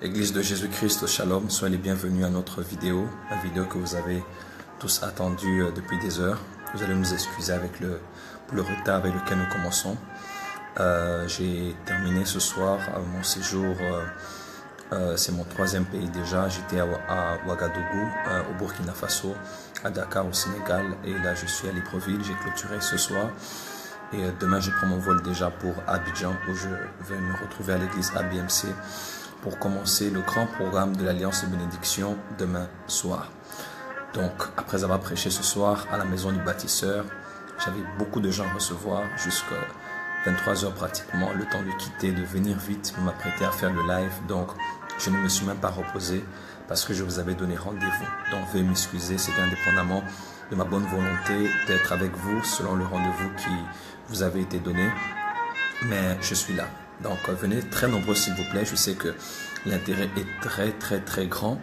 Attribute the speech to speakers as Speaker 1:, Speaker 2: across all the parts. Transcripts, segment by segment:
Speaker 1: Église de Jésus-Christ, Shalom, soyez les bienvenus à notre vidéo, la vidéo que vous avez tous attendue depuis des heures. Vous allez nous excuser pour le retard avec lequel nous commençons. J'ai terminé ce soir mon séjour, c'est mon 3e pays déjà. J'étais à Ouagadougou, au Burkina Faso, à Dakar au Sénégal, et là je suis à Libreville. J'ai clôturé ce soir et demain je prends mon vol déjà pour Abidjan, où je vais me retrouver à l'église ABMC pour commencer le grand programme de l'Alliance de bénédiction demain soir. Donc, après avoir prêché ce soir à la maison du bâtisseur, j'avais beaucoup de gens à recevoir jusqu'à 23 heures pratiquement, le temps de quitter, de venir vite, m'apprêter à faire le live. Donc, je ne me suis même pas reposé parce que je vous avais donné rendez-vous. Donc, veuillez m'excuser, c'était indépendamment de ma bonne volonté d'être avec vous selon le rendez-vous qui vous avait été donné. Mais je suis là. Donc, venez très nombreux s'il vous plaît. Je sais que l'intérêt est très grand.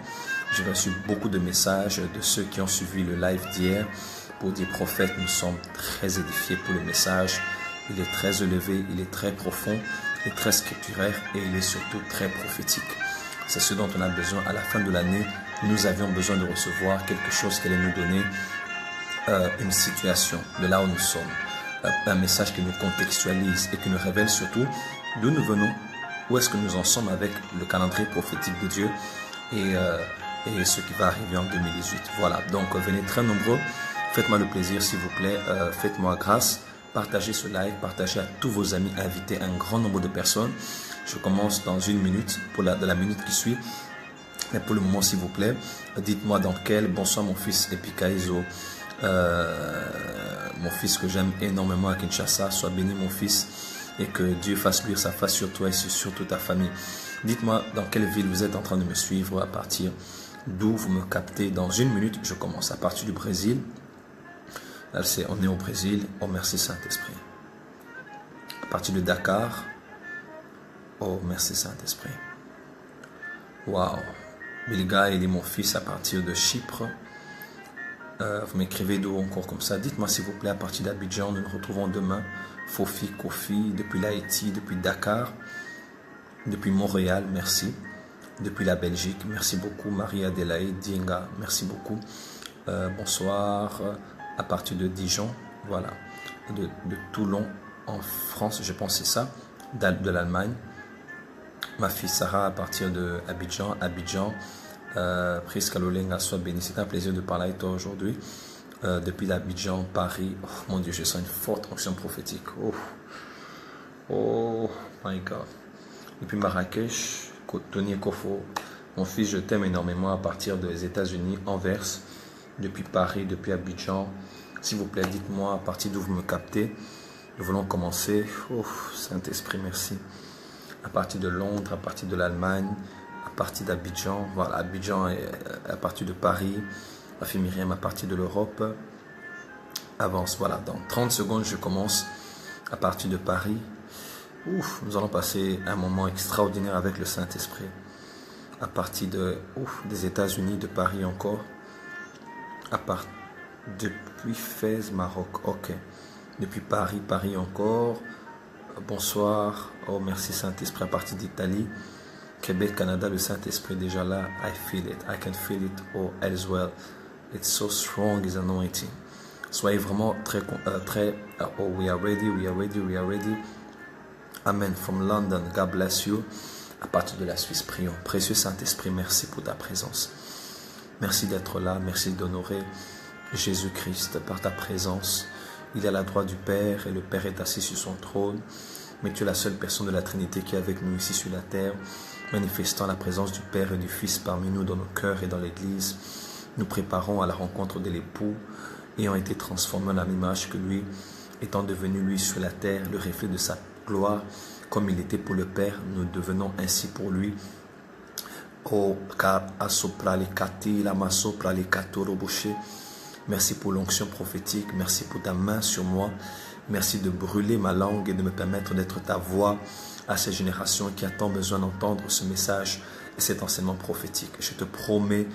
Speaker 1: J'ai reçu beaucoup de messages de ceux qui ont suivi le live d'hier pour dire prophète, nous sommes très édifiés pour le message. Il est très élevé, il est très profond, il est très scripturaire et il est surtout très prophétique. C'est ce dont on a besoin à la fin de l'année. Nous avions besoin de recevoir quelque chose qui allait nous donner une situation de là où nous sommes. Un message qui nous contextualise et qui nous révèle surtout d'où nous venons, où est-ce que nous en sommes avec le calendrier prophétique de Dieu et ce qui va arriver en 2018. Voilà, donc venez très nombreux, faites-moi le plaisir s'il vous plaît, faites-moi grâce, partagez ce live, partagez à tous vos amis, invitez un grand nombre de personnes. Je commence dans une minute, de la minute qui suit, mais pour le moment s'il vous plaît, dites-moi dans quel, bonsoir mon fils Epikaizo, mon fils que j'aime énormément à Kinshasa, sois béni mon fils, et que Dieu fasse luire sa face sur toi et sur toute ta famille. Dites-moi dans quelle ville vous êtes en train de me suivre, à partir d'où vous me captez. Dans une minute, je commence à partir du Brésil. Là, on est au Brésil. Oh, merci Saint-Esprit. À partir de Dakar. Oh, merci Saint-Esprit. Waouh. Bilga, il est mon fils à partir de Chypre. Vous m'écrivez d'où encore comme ça. Dites-moi s'il vous plaît à partir d'Abidjan. Nous nous retrouvons demain. Fofi, Kofi, depuis l'Haïti, depuis Dakar, depuis Montréal, merci. Depuis la Belgique, merci beaucoup. Marie-Adélaïde, Dienga, merci beaucoup. Bonsoir. À partir de Dijon, voilà. De Toulon, en France, je pense que c'est ça. De l'Allemagne. Ma fille Sarah, à partir de Abidjan. Priska Lolenga, sois béni. C'est un plaisir de parler avec toi aujourd'hui. Depuis l'Abidjan, Paris, oh mon Dieu, je sens une forte onction prophétique. Oh my God. Depuis Marrakech, Tony Kofo, mon fils, je t'aime énormément à partir des États-Unis, Anvers, depuis Paris, depuis Abidjan. S'il vous plaît, dites-moi à partir d'où vous me captez. Nous voulons commencer. Oh, Saint-Esprit, merci. À partir de Londres, à partir de l'Allemagne, à partir d'Abidjan, voilà, Abidjan et à partir de Paris. Ma fille Myriam à partir de l'Europe. Avance, voilà, dans 30 secondes, je commence à partir de Paris. Ouf, nous allons passer un moment extraordinaire avec le Saint-Esprit. À partir des États-Unis, de Paris encore. Depuis Fès, Maroc, ok. Depuis Paris encore. Bonsoir, oh merci Saint-Esprit, à partir d'Italie. Québec, Canada, le Saint-Esprit est déjà là. I feel it, I can feel it all as well. It's so strong, his anointing. Soyez vraiment oh, we are ready. Amen. From London, God bless you. À partir de la Suisse, prions. Précieux Saint-Esprit, merci pour ta présence. Merci d'être là, merci d'honorer Jésus-Christ par ta présence. Il est à la droite du Père et le Père est assis sur son trône. Mais tu es la seule personne de la Trinité qui est avec nous ici sur la terre, manifestant la présence du Père et du Fils parmi nous dans nos cœurs et dans l'Église. Nous préparons à la rencontre de l'époux, ayant été transformés en l'image que lui, étant devenu lui sur la terre, le reflet de sa gloire, comme il était pour le Père, nous devenons ainsi pour lui. Merci pour l'onction prophétique, merci pour ta main sur moi, merci de brûler ma langue et de me permettre d'être ta voix à cette génération qui a tant besoin d'entendre ce message et cet enseignement prophétique. Je te promets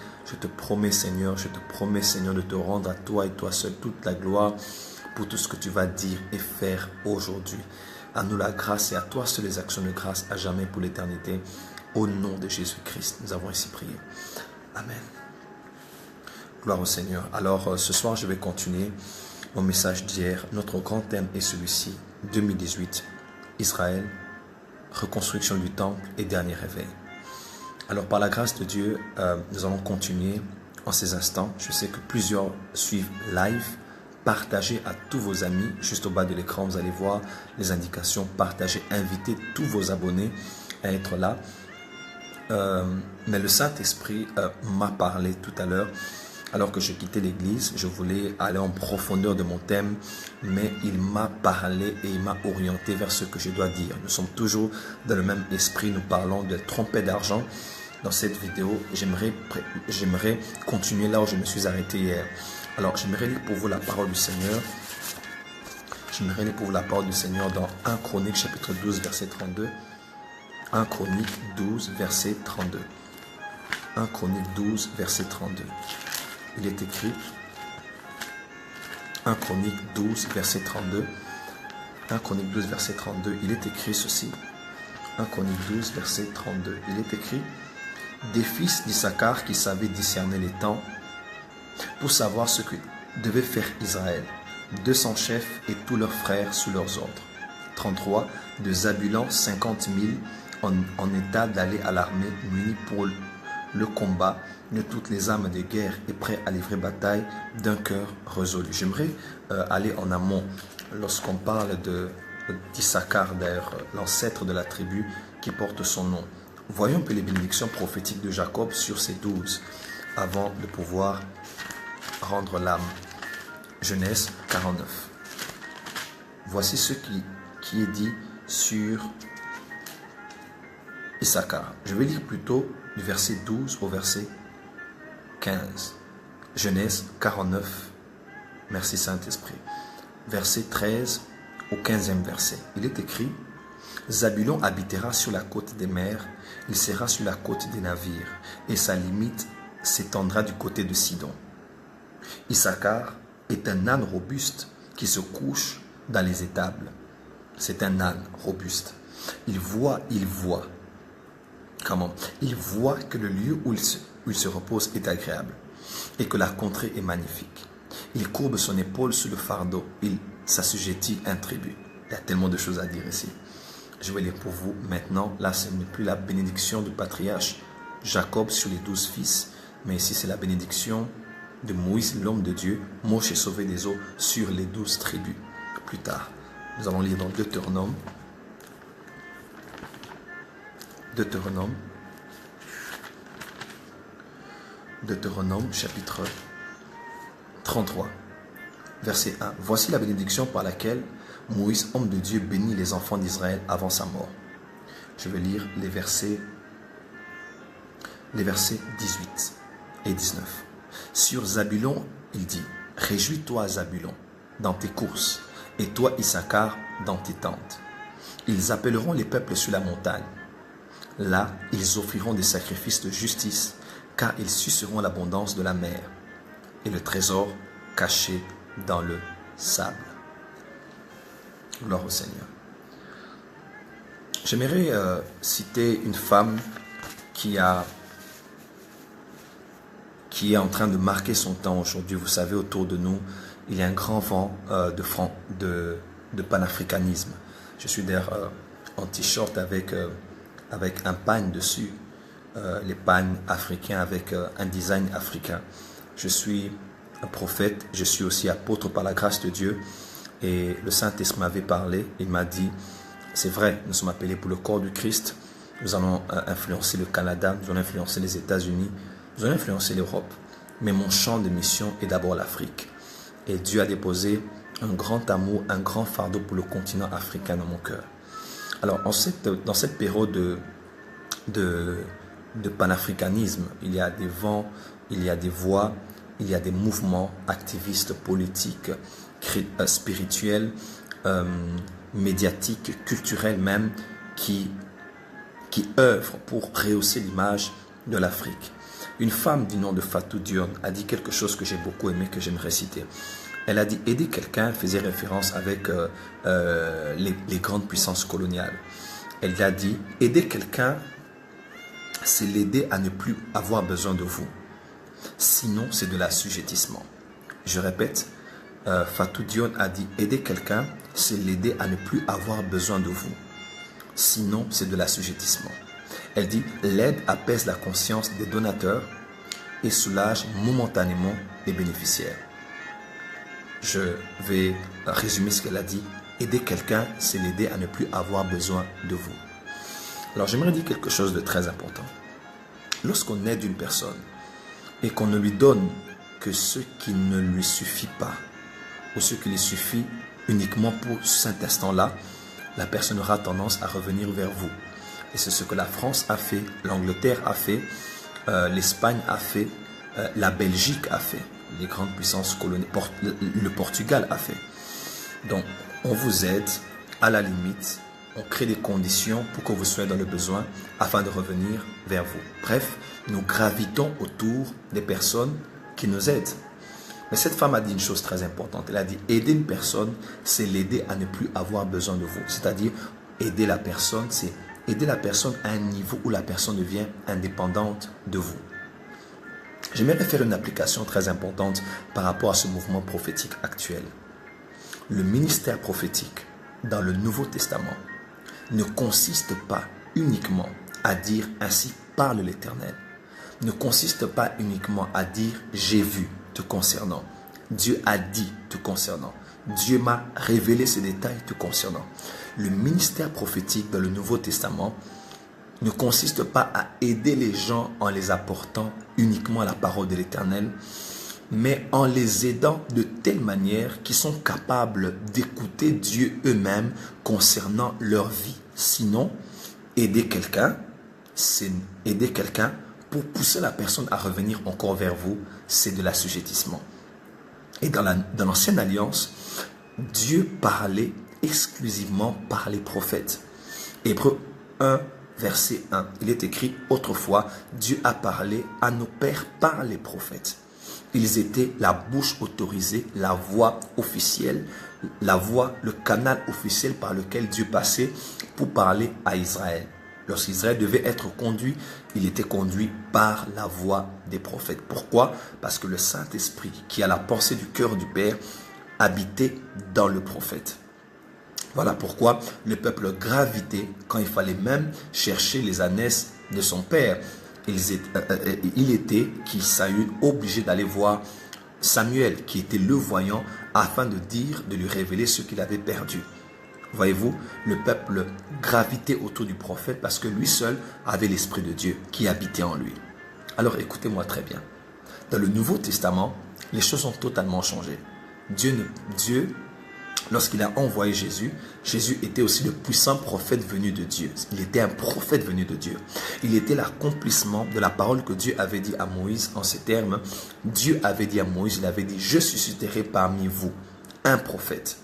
Speaker 1: Seigneur, de te rendre à toi et toi seul toute la gloire pour tout ce que tu vas dire et faire aujourd'hui. À nous la grâce et à toi seules les actions de grâce à jamais pour l'éternité. Au nom de Jésus-Christ, nous avons ainsi prié. Amen. Gloire au Seigneur. Alors ce soir, je vais continuer mon message d'hier. Notre grand thème est celui-ci, 2018, Israël, reconstruction du temple et dernier réveil. Alors par la grâce de Dieu, nous allons continuer en ces instants. Je sais que plusieurs suivent live. Partagez à tous vos amis. Juste au bas de l'écran, vous allez voir les indications. Partagez, invitez tous vos abonnés à être là. Mais le Saint-Esprit m'a parlé tout à l'heure. Alors que je quittais l'église, je voulais aller en profondeur de mon thème, mais il m'a parlé et il m'a orienté vers ce que je dois dire. Nous sommes toujours dans le même esprit, nous parlons de trompette d'argent. Dans cette vidéo, j'aimerais continuer là où je me suis arrêté hier. Alors, j'aimerais lire pour vous la parole du Seigneur. J'aimerais lire pour vous la parole du Seigneur dans 1 Chronique chapitre 12, verset 32. 1 Chronique 12, verset 32. 1 Chronique 12, verset 32. Il est écrit, 1 Chronique 12, verset 32. 1 Chronique 12, verset 32. Il est écrit ceci. 1 Chronique 12, verset 32. Il est écrit, des fils d'Issachar qui savaient discerner les temps pour savoir ce que devait faire Israël. 200 chefs et tous leurs frères sous leurs ordres. 33. De Zabulon, 50 000 en état d'aller à l'armée, munis pour le combat de toutes les armes de guerre et prêts à livrer bataille d'un cœur résolu. J'aimerais aller en amont lorsqu'on parle d'Issachar, d'ailleurs l'ancêtre de la tribu qui porte son nom. Voyons un peu les bénédictions prophétiques de Jacob sur ces 12 avant de pouvoir rendre l'âme. Genèse 49. Voici ce qui est dit sur Issachar. Je vais lire plutôt du verset 12 au verset 15. Genèse 49. Merci Saint-Esprit. Verset 13 au 15e verset. Il est écrit, Zabulon habitera sur la côte des mers, il sera sur la côte des navires, et sa limite s'étendra du côté de Sidon. Issachar est un âne robuste qui se couche dans les étables. C'est un âne robuste. Il voit. Comment? Il voit que le lieu où il se repose est agréable et que la contrée est magnifique. Il courbe son épaule sous le fardeau. Il s'assujettit un tribut. Il y a tellement de choses à dire ici. Je vais lire pour vous maintenant. Là, ce n'est plus la bénédiction du patriarche Jacob sur les 12 fils, mais ici, c'est la bénédiction de Moïse, l'homme de Dieu, Moshe sauvé des eaux, sur les 12 tribus. Plus tard, nous allons lire dans Deutéronome. Deutéronome chapitre 33, verset 1. Voici la bénédiction par laquelle Moïse, homme de Dieu, bénit les enfants d'Israël avant sa mort. Je vais lire les versets 18 et 19. Sur Zabulon, il dit, réjouis-toi Zabulon dans tes courses, et toi Issachar dans tes tentes. Ils appelleront les peuples sur la montagne. Là, ils offriront des sacrifices de justice, car ils suceront l'abondance de la mer et le trésor caché dans le sable. Gloire au Seigneur. J'aimerais citer une femme qui est en train de marquer son temps aujourd'hui. Vous savez, autour de nous, il y a un grand vent de panafricanisme. Je suis d'ailleurs en t-shirt avec un pagne dessus, les pagnes africains avec un design africain. Je suis un prophète, je suis aussi apôtre par la grâce de Dieu. Et le Saint-Esprit m'avait parlé, il m'a dit, c'est vrai, nous sommes appelés pour le corps du Christ. Nous allons influencer le Canada, nous allons influencer les États-Unis, nous allons influencer l'Europe. Mais mon champ de mission est d'abord l'Afrique. Et Dieu a déposé un grand amour, un grand fardeau pour le continent africain dans mon cœur. Alors, dans cette période de panafricanisme, il y a des vents, il y a des voix, il y a des mouvements activistes, politiques, spirituels, médiatiques, culturels même, qui œuvrent pour rehausser l'image de l'Afrique. Une femme du nom de Fatou Dione a dit quelque chose que j'ai beaucoup aimé, que j'aimerais citer. Elle a dit aider quelqu'un, elle faisait référence avec les grandes puissances coloniales. Elle a dit aider quelqu'un, c'est l'aider à ne plus avoir besoin de vous. Sinon, c'est de l'assujettissement. Je répète, Fatou Dione a dit aider quelqu'un, c'est l'aider à ne plus avoir besoin de vous. Sinon, c'est de l'assujettissement. Elle dit l'aide apaise la conscience des donateurs et soulage momentanément les bénéficiaires. Je vais résumer ce qu'elle a dit. Aider quelqu'un, c'est l'aider à ne plus avoir besoin de vous. Alors, j'aimerais dire quelque chose de très important. Lorsqu'on aide une personne et qu'on ne lui donne que ce qui ne lui suffit pas, ou ce qui lui suffit uniquement pour cet instant-là, la personne aura tendance à revenir vers vous. Et c'est ce que la France a fait, l'Angleterre a fait, l'Espagne a fait, la Belgique a fait, les grandes puissances coloniales, le Portugal a fait. Donc, on vous aide, à la limite, on crée des conditions pour que vous soyez dans le besoin afin de revenir vers vous. Bref, nous gravitons autour des personnes qui nous aident. Mais cette femme a dit une chose très importante. Elle a dit aider une personne, c'est l'aider à ne plus avoir besoin de vous. C'est-à-dire aider la personne, c'est aider la personne à un niveau où la personne devient indépendante de vous. J'aimerais faire une application très importante par rapport à ce mouvement prophétique actuel. Le ministère prophétique dans le Nouveau Testament ne consiste pas uniquement à dire « ainsi parle l'Éternel », ne consiste pas uniquement à dire « j'ai vu » te concernant, Dieu a dit te concernant, Dieu m'a révélé ces détails te concernant. Le ministère prophétique dans le Nouveau Testament ne consiste pas à aider les gens en les apportant uniquement à la parole de l'Éternel, mais en les aidant de telle manière qu'ils sont capables d'écouter Dieu eux-mêmes concernant leur vie. Sinon, aider quelqu'un, c'est aider quelqu'un pour pousser la personne à revenir encore vers vous, c'est de l'assujettissement. Et dans l'Ancienne Alliance, Dieu parlait exclusivement par les prophètes. Hébreux 1, verset 1, il est écrit « Autrefois, Dieu a parlé à nos pères par les prophètes. Ils étaient la bouche autorisée, la voix officielle, la voix, le canal officiel par lequel Dieu passait pour parler à Israël. Lorsqu'Israël devait être conduit, il était conduit par la voix des prophètes. Pourquoi? Parce que le Saint-Esprit, qui a la pensée du cœur du Père, habitait dans le prophète. Voilà pourquoi le peuple gravitait quand il fallait même chercher les ânesses de son Père. Il était, qui Saül, obligé d'aller voir Samuel, qui était le voyant, afin de lui révéler ce qu'il avait perdu. Voyez-vous, le peuple gravitait autour du prophète parce que lui seul avait l'Esprit de Dieu qui habitait en lui. Alors écoutez-moi très bien. Dans le Nouveau Testament, les choses ont totalement changé. Dieu, lorsqu'il a envoyé Jésus, Jésus était aussi le puissant prophète venu de Dieu. Il était un prophète venu de Dieu. Il était l'accomplissement de la parole que Dieu avait dit à Moïse en ces termes. Dieu avait dit à Moïse, il avait dit, je susciterai parmi vous un prophète.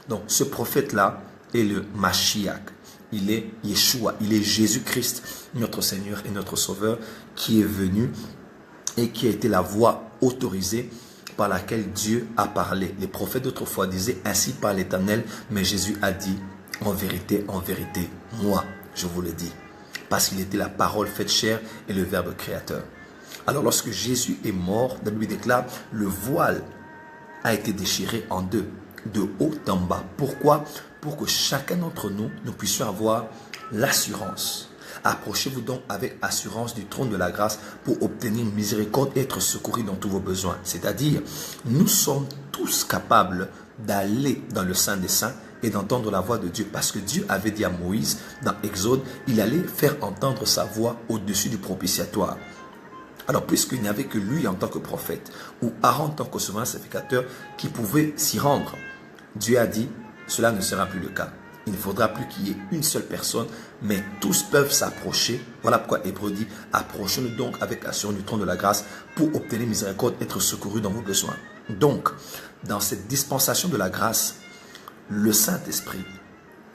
Speaker 1: Donc ce prophète-là est le Mashiach. Il est Yeshua, il est Jésus-Christ, notre Seigneur et notre Sauveur, qui est venu et qui a été la voix autorisée par laquelle Dieu a parlé. Les prophètes d'autrefois disaient ainsi par l'Éternel, mais Jésus a dit en vérité, moi, je vous le dis. Parce qu'il était la parole faite chair et le Verbe créateur. Alors lorsque Jésus est mort, la Bible déclare, le voile a été déchiré en deux, de haut en bas. Pourquoi? Pour que chacun d'entre nous, nous puissions avoir l'assurance. Approchez-vous donc avec assurance du trône de la grâce pour obtenir miséricorde et être secourus dans tous vos besoins. C'est-à-dire, nous sommes tous capables d'aller dans le Saint des Saints et d'entendre la voix de Dieu. Parce que Dieu avait dit à Moïse, dans Exode, il allait faire entendre sa voix au-dessus du propitiatoire. Alors, puisqu'il n'y avait que lui en tant que prophète, ou Aaron en tant que souverain sacrificateur, qui pouvait s'y rendre, Dieu a dit, cela ne sera plus le cas. Il ne faudra plus qu'il y ait une seule personne, mais tous peuvent s'approcher. Voilà pourquoi Hébreux dit, approchez-nous donc avec assurance du trône de la grâce pour obtenir miséricorde, être secourus dans vos besoins. Donc, dans cette dispensation de la grâce, le Saint-Esprit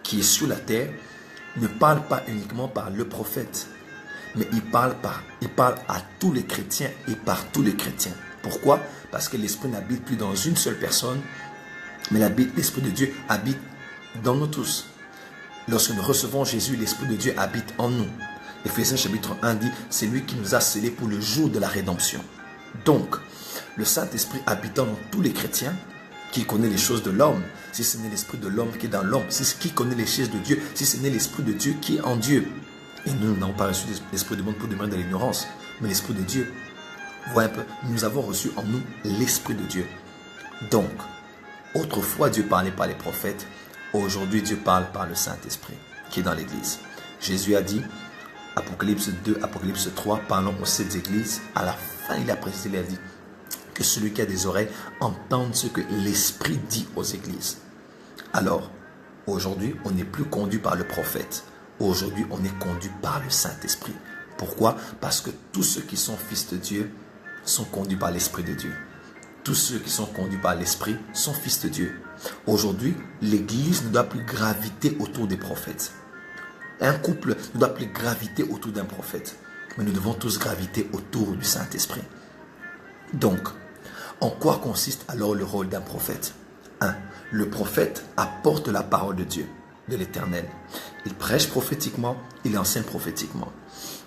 Speaker 1: qui est sur la terre ne parle pas uniquement par le prophète, mais il parle à tous les chrétiens et par tous les chrétiens. Pourquoi? Parce que l'Esprit n'habite plus dans une seule personne, mais l'Esprit de Dieu habite dans nous tous. Lorsque nous recevons Jésus, l'Esprit de Dieu habite en nous. Éphésiens chapitre 1 dit, c'est lui qui nous a scellés pour le jour de la rédemption. Donc, le Saint-Esprit habitant dans tous les chrétiens, qui connaît les choses de l'homme, si ce n'est l'Esprit de l'homme qui est dans l'homme, si qui connaît les choses de Dieu, si ce n'est l'Esprit de Dieu qui est en Dieu. Et nous n'avons pas reçu l'Esprit du monde pour demeurer dans l'ignorance, mais l'Esprit de Dieu. Voyez un peu, nous avons reçu en nous l'Esprit de Dieu. Donc, autrefois Dieu parlait par les prophètes, aujourd'hui Dieu parle par le Saint-Esprit qui est dans l'Église. Jésus a dit, Apocalypse 2, Apocalypse 3, parlons aux 7 églises, à la fin il a précisé, il a dit, que celui qui a des oreilles entende ce que l'Esprit dit aux églises. Alors, aujourd'hui, on n'est plus conduit par le prophète. Aujourd'hui, on est conduit par le Saint-Esprit. Pourquoi? Parce que tous ceux qui sont fils de Dieu sont conduits par l'Esprit de Dieu. Tous ceux qui sont conduits par l'Esprit sont fils de Dieu. Aujourd'hui, l'Église ne doit plus graviter autour des prophètes. Un couple ne doit plus graviter autour d'un prophète. Mais nous devons tous graviter autour du Saint-Esprit. Donc, en quoi consiste alors le rôle d'un prophète? 1. Le prophète apporte la parole de Dieu, de l'Éternel. Il prêche prophétiquement, il enseigne prophétiquement.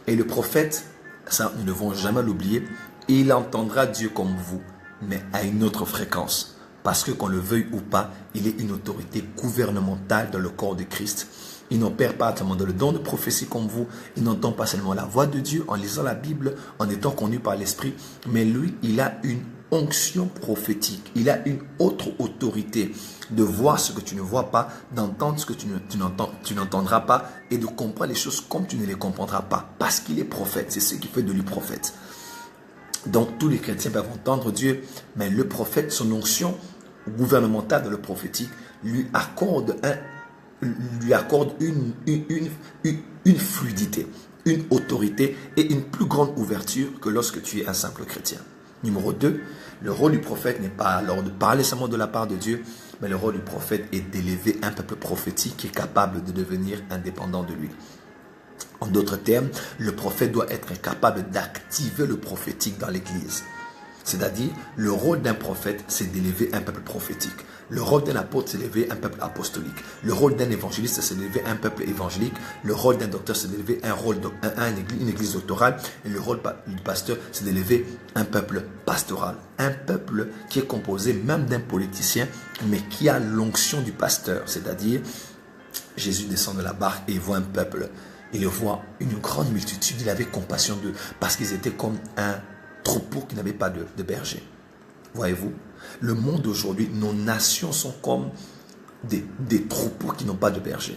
Speaker 1: Et le prophète, ça nous ne devons jamais l'oublier, il entendra Dieu comme vous, mais à une autre fréquence. Parce que qu'on le veuille ou pas, il est une autorité gouvernementale dans le corps de Christ. Il n'opère pas seulement dans le don de prophétie comme vous. Il n'entend pas seulement la voix de Dieu en lisant la Bible, en étant conduit par l'Esprit. Mais lui, il a une onction prophétique. Il a une autre autorité de voir ce que tu ne vois pas, d'entendre ce que tu n'entendras pas et de comprendre les choses comme tu ne les comprendras pas. Parce qu'il est prophète. C'est ce qui fait de lui prophète. Donc, tous les chrétiens peuvent entendre Dieu, mais le prophète, son onction gouvernementale dans le prophétique, lui accorde une fluidité, une autorité et une plus grande ouverture que lorsque tu es un simple chrétien. Numéro 2, le rôle du prophète n'est pas alors de parler seulement de la part de Dieu, mais le rôle du prophète est d'élever un peuple prophétique qui est capable de devenir indépendant de lui. En d'autres termes, le prophète doit être capable d'activer le prophétique dans l'Église. C'est-à-dire, le rôle d'un prophète, c'est d'élever un peuple prophétique. Le rôle d'un apôtre, c'est d'élever un peuple apostolique. Le rôle d'un évangéliste, c'est d'élever un peuple évangélique. Le rôle d'un docteur, c'est d'élever une église doctorale. Et le rôle du pasteur, c'est d'élever un peuple pastoral. Un peuple qui est composé même d'un politicien, mais qui a l'onction du pasteur. C'est-à-dire, Jésus descend de la barque et il voit un peuple. Il voit une grande multitude. Il avait compassion d'eux parce qu'ils étaient comme un troupeau qui n'avait pas de berger. Voyez-vous, le monde d'aujourd'hui, nos nations sont comme des troupeaux qui n'ont pas de berger.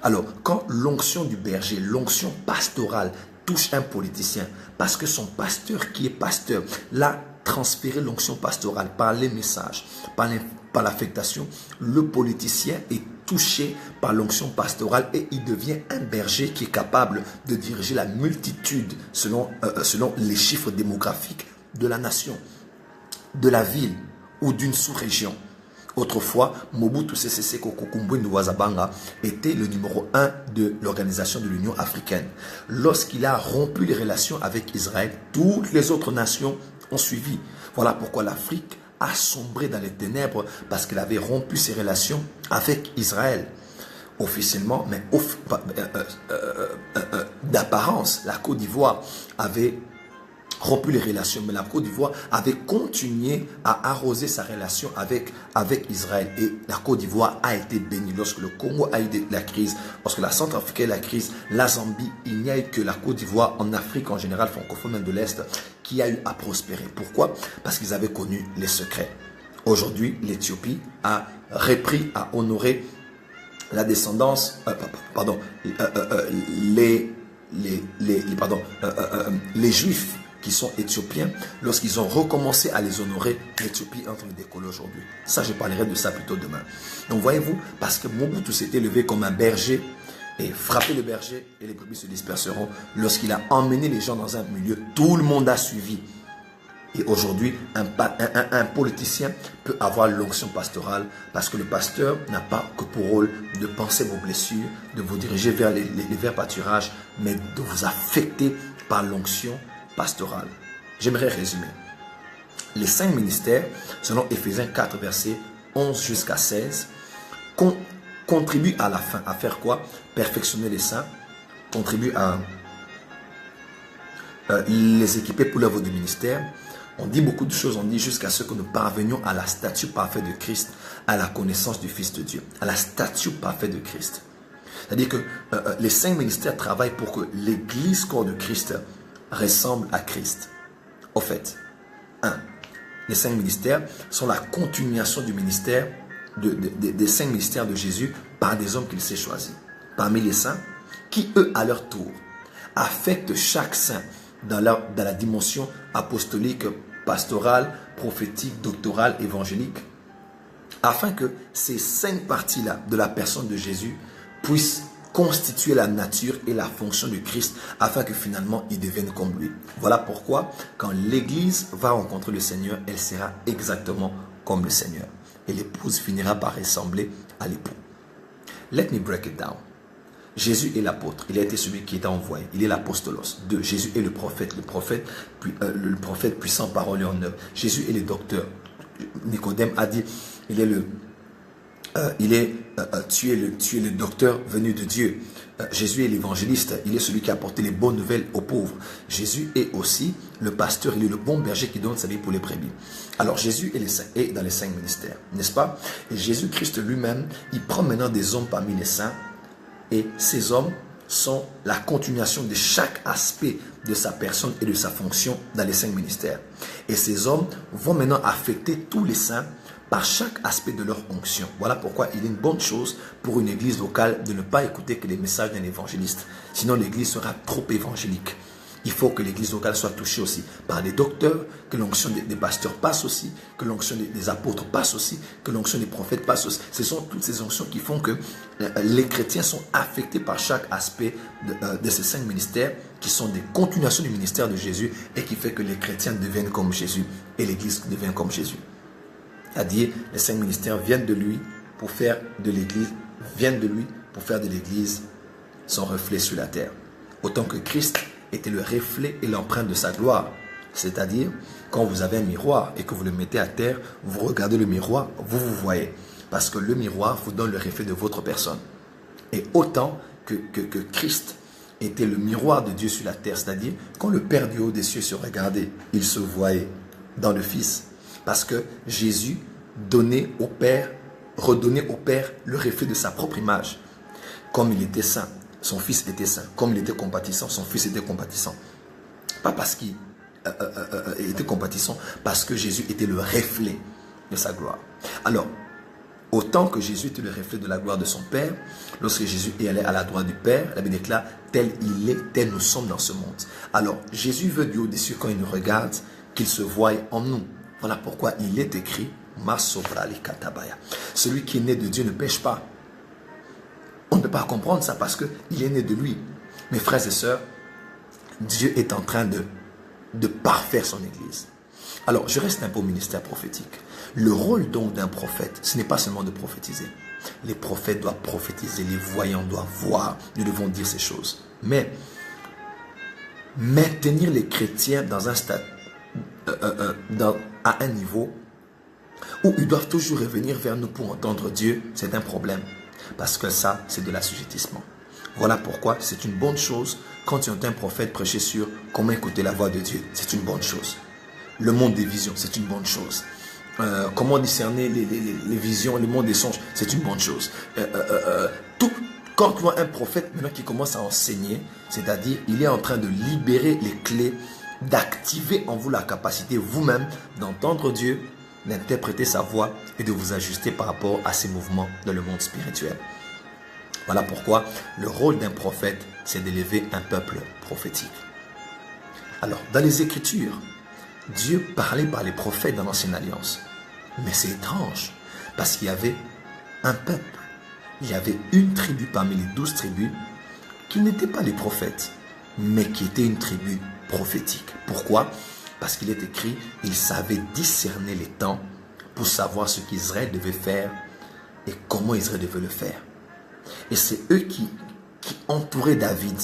Speaker 1: Alors, quand l'onction du berger, l'onction pastorale touche un politicien, parce que son pasteur qui est pasteur l'a transféré l'onction pastorale par les messages, par l'affectation, le politicien est touché par l'onction pastorale et il devient un berger qui est capable de diriger la multitude selon les chiffres démographiques de la nation, de la ville ou d'une sous-région. Autrefois, Mobutu Sese Seko Kukumbwe Nduwazabanga était le numéro 1 de l'organisation de l'Union africaine. Lorsqu'il a rompu les relations avec Israël, toutes les autres nations ont suivi. Voilà pourquoi l'Afrique a sombré dans les ténèbres, parce qu'elle avait rompu ses relations avec Israël. Officiellement, mais d'apparence, la Côte d'Ivoire avait rompu les relations, mais la Côte d'Ivoire avait continué à arroser sa relation avec Israël, et la Côte d'Ivoire a été bénie. Lorsque le Congo a eu la crise, lorsque la Centrafrique a eu la crise, la Zambie, il n'y a eu que la Côte d'Ivoire en Afrique en général, francophone même de l'Est, qui a eu à prospérer. Pourquoi? Parce qu'ils avaient connu les secrets. Aujourd'hui, l'Éthiopie a repris à honorer la descendance, les Juifs qui sont éthiopiens. Lorsqu'ils ont recommencé à les honorer, l'Éthiopie est en train de décoller aujourd'hui. Ça, je parlerai de ça plutôt demain. Donc, voyez-vous, parce que Mobutu s'est élevé comme un berger et frappé le berger et les brebis se disperseront. Lorsqu'il a emmené les gens dans un milieu, tout le monde a suivi. Et aujourd'hui, un politicien peut avoir l'onction pastorale parce que le pasteur n'a pas que pour rôle de penser vos blessures, de vous diriger vers les verts pâturages, mais de vous affecter par l'onction pastorale. J'aimerais résumer. Les 5 ministères, selon Éphésiens 4, versets 11 jusqu'à 16, contribuent à la fin à faire quoi? Perfectionner les saints, contribuent à les équiper pour l'œuvre du ministère. On dit beaucoup de choses, on dit jusqu'à ce que nous parvenions à la statue parfaite de Christ, à la connaissance du Fils de Dieu, à la statue parfaite de Christ. C'est-à-dire que les 5 ministères travaillent pour que l'Église, corps de Christ, ressemble à Christ. Au fait, 1. Les 5 ministères sont la continuation du ministère, des 5 ministères de Jésus par des hommes qu'il s'est choisis. Parmi les saints, qui eux, à leur tour, affectent chaque saint dans la dimension apostolique, pastorale, prophétique, doctorale, évangélique, afin que ces 5 parties-là de la personne de Jésus puissent constituer la nature et la fonction de Christ, afin que finalement il devienne comme lui. Voilà pourquoi quand l'Église va rencontrer le Seigneur, elle sera exactement comme le Seigneur. Et l'épouse finira par ressembler à l'époux. Let me break it down. Jésus est l'apôtre, il a été celui qui est envoyé, il est l'apostolos. 2. Jésus est le prophète puissant parole et en œuvre. Jésus est le docteur. Nicodème a dit, tu es le docteur venu de Dieu. Jésus est l'évangéliste, il est celui qui a apporté les bonnes nouvelles aux pauvres. Jésus est aussi le pasteur, il est le bon berger qui donne sa vie pour les brebis. Alors Jésus est dans les 5 ministères, n'est-ce pas? Et Jésus-Christ lui-même, il prend maintenant des hommes parmi les saints, et ces hommes sont la continuation de chaque aspect de sa personne et de sa fonction dans les 5 ministères. Et ces hommes vont maintenant affecter tous les saints par chaque aspect de leur onction. Voilà pourquoi il est une bonne chose pour une église locale de ne pas écouter que les messages d'un évangéliste. Sinon l'église sera trop évangélique. Il faut que l'église locale soit touchée aussi par des docteurs, que l'onction des pasteurs passe aussi, que l'onction des apôtres passe aussi, que l'onction des prophètes passe aussi. Ce sont toutes ces onctions qui font que les chrétiens sont affectés par chaque aspect de ces 5 ministères qui sont des continuations du ministère de Jésus et qui fait que les chrétiens deviennent comme Jésus et l'église devient comme Jésus. C'est-à-dire, les 5 ministères viennent de lui pour faire de l'église, son reflet sur la terre. Autant que Christ était le reflet et l'empreinte de sa gloire. C'est-à-dire, quand vous avez un miroir et que vous le mettez à terre, vous regardez le miroir, vous vous voyez. Parce que le miroir vous donne le reflet de votre personne. Et autant que Christ était le miroir de Dieu sur la terre, c'est-à-dire, quand le Père du haut des cieux se regardait, il se voyait dans le Fils. Parce que Jésus redonnait au Père le reflet de sa propre image. Comme il était saint, son Fils était saint. Comme il était compatissant, son Fils était compatissant. Pas parce qu'il était compatissant, parce que Jésus était le reflet de sa gloire. Alors, autant que Jésus était le reflet de la gloire de son Père, lorsque Jésus est allé à la droite du Père, la Bible déclare, tel il est, tel nous sommes dans ce monde. Alors, Jésus veut du haut des cieux, quand il nous regarde, qu'il se voie en nous. Voilà pourquoi il est écrit, celui qui est né de Dieu ne pêche pas. On ne peut pas comprendre ça parce qu'il est né de lui. Mes frères et sœurs, Dieu est en train de parfaire son Église. Alors, je reste un peu au ministère prophétique. Le rôle donc d'un prophète, ce n'est pas seulement de prophétiser. Les prophètes doivent prophétiser, les voyants doivent voir, nous devons dire ces choses. Mais maintenir les chrétiens dans un stade, à un niveau où ils doivent toujours revenir vers nous pour entendre Dieu, c'est un problème. Parce que ça, c'est de l'assujettissement. Voilà pourquoi c'est une bonne chose quand tu entends un prophète prêcher sur comment écouter la voix de Dieu. C'est une bonne chose. Le monde des visions, c'est une bonne chose. Comment discerner les visions, le monde des songes, c'est une bonne chose. Quand tu vois un prophète maintenant qui commence à enseigner, c'est-à-dire il est en train de libérer les clés, d'activer en vous la capacité vous-même d'entendre Dieu, d'interpréter sa voix et de vous ajuster par rapport à ses mouvements dans le monde spirituel. Voilà pourquoi le rôle d'un prophète, c'est d'élever un peuple prophétique. Alors, dans les Écritures, Dieu parlait par les prophètes dans l'Ancienne Alliance. Mais c'est étrange, parce qu'il y avait un peuple, il y avait une tribu parmi les 12 tribus qui n'étaient pas les prophètes, mais qui était une tribu prophétique. Pourquoi? Parce qu'il est écrit, ils savaient discerner les temps pour savoir ce qu'Israël devait faire et comment Israël devait le faire. Et c'est eux qui entouraient David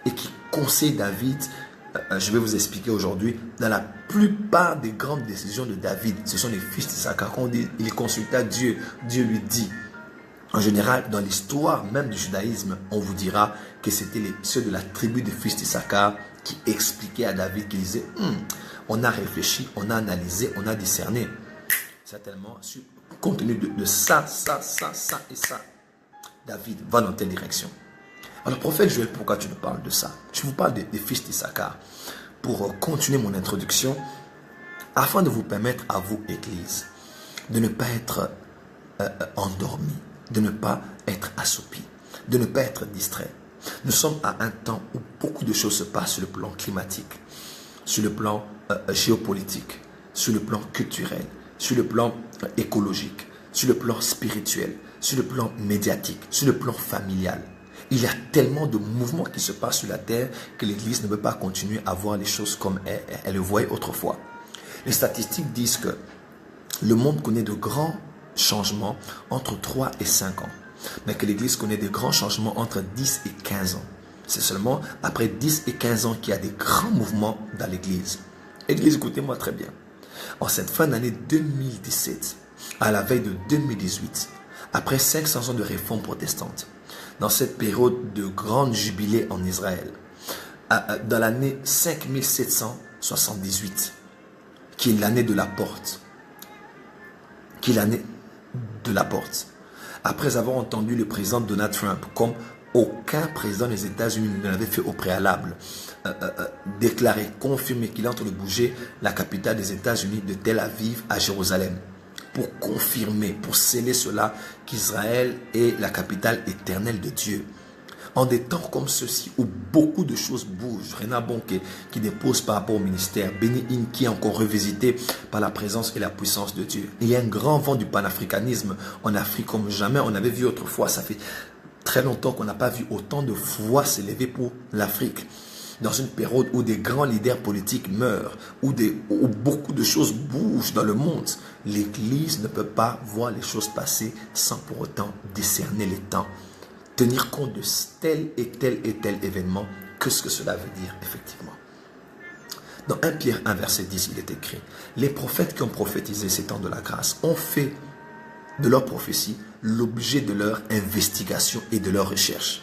Speaker 1: et qui conseillaient David
Speaker 2: je vais vous expliquer aujourd'hui, dans la plupart des grandes décisions de David, ce sont les fils d'Issachar. Quand on dit il consulta Dieu, Dieu lui dit. En général, dans l'histoire même du judaïsme, on vous dira que c'était ceux de la tribu des fils d'Issachar qui expliquaient à David, qui disaient, on a réfléchi, on a analysé, on a discerné. Certainement, compte tenu de ça et ça, David va dans telle direction. Alors, prophète Joël, pourquoi tu nous parles de ça? Je vous parle des fils d'Issachar pour continuer mon introduction, afin de vous permettre à vous, Église, de ne pas être endormi, de ne pas être assoupi, de ne pas être distrait. Nous sommes à un temps où beaucoup de choses se passent sur le plan climatique, sur le plan géopolitique, sur le plan culturel, sur le plan écologique, sur le plan spirituel, sur le plan médiatique, sur le plan familial. Il y a tellement de mouvements qui se passent sur la terre que l'Église ne peut pas continuer à voir les choses comme elle le voyait autrefois. Les statistiques disent que le monde connaît de grands changements entre 3 et 5 ans, mais que l'Église connaît de grands changements entre 10 et 15 ans. C'est seulement après 10 et 15 ans qu'il y a des grands mouvements dans l'Église. Église, écoutez-moi très bien. En cette fin d'année 2017, à la veille de 2018, après 500 ans de réforme protestante, dans cette période de grande jubilé en Israël, dans l'année 5778, qui est l'année de la porte, après avoir entendu le président Donald Trump, comme aucun président des États-Unis ne l'avait fait au préalable, déclarer, confirmer qu'il est en train de bouger la capitale des États-Unis de Tel Aviv à Jérusalem, pour confirmer, pour sceller cela, qu'Israël est la capitale éternelle de Dieu. En des temps comme ceux-ci, où beaucoup de choses bougent, Rena Bonke qui dépose par rapport au ministère, Benny Hinn qui est encore revisité par la présence et la puissance de Dieu. Il y a un grand vent du panafricanisme en Afrique comme jamais on avait vu autrefois. Ça fait très longtemps qu'on n'a pas vu autant de voix s'élever pour l'Afrique. Dans une période où des grands leaders politiques meurent, où beaucoup de choses bougent dans le monde, l'Église ne peut pas voir les choses passer sans pour autant discerner les temps. Tenir compte de tel et tel événement, qu'est-ce que cela veut dire effectivement. Dans 1 Pierre 1 verset 10, il est écrit, les prophètes qui ont prophétisé ces temps de la grâce ont fait de leur prophétie l'objet de leur investigation et de leur recherche.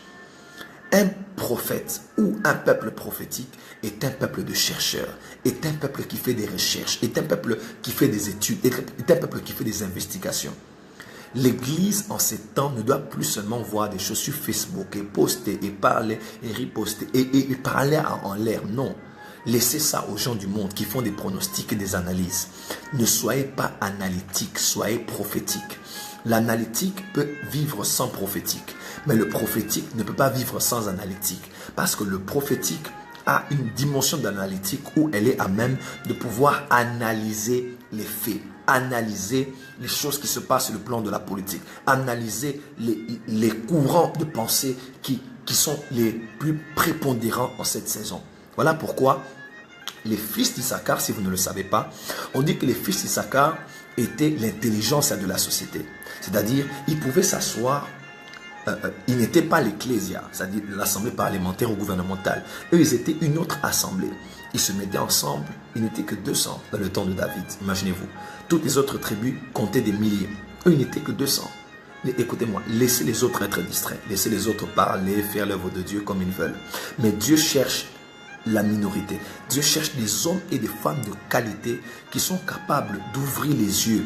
Speaker 2: Un prophète ou un peuple prophétique est un peuple de chercheurs, est un peuple qui fait des recherches, est un peuple qui fait des études, est un peuple qui fait des investigations. L'Église en ces temps ne doit plus seulement voir des choses sur Facebook et poster et parler et riposter et parler en l'air. Non, laissez ça aux gens du monde qui font des pronostics et des analyses. Ne soyez pas analytique, soyez prophétique. L'analytique peut vivre sans prophétique, mais le prophétique ne peut pas vivre sans analytique, parce que le prophétique a une dimension d'analytique où elle est à même de pouvoir analyser les faits, analyser les choses qui se passent sur le plan de la politique, analyser les courants de pensée qui sont les plus prépondérants en cette saison. Voilà pourquoi les fils d'Issachar, si vous ne le savez pas, on dit que les fils d'Issachar étaient l'intelligence de la société. C'est-à-dire, ils pouvaient s'asseoir, ils n'étaient pas l'ecclésia, c'est-à-dire l'assemblée parlementaire ou gouvernementale. Eux, ils étaient une autre assemblée. Ils se mettaient ensemble, ils n'étaient que 200 dans le temps de David, imaginez-vous. Toutes les autres tribus comptaient des milliers. Eux, ils n'étaient que 200. Écoutez-moi, laissez les autres être distraits, laissez les autres parler, faire l'œuvre de Dieu comme ils veulent. Mais Dieu cherche la minorité. Dieu cherche des hommes et des femmes de qualité qui sont capables d'ouvrir les yeux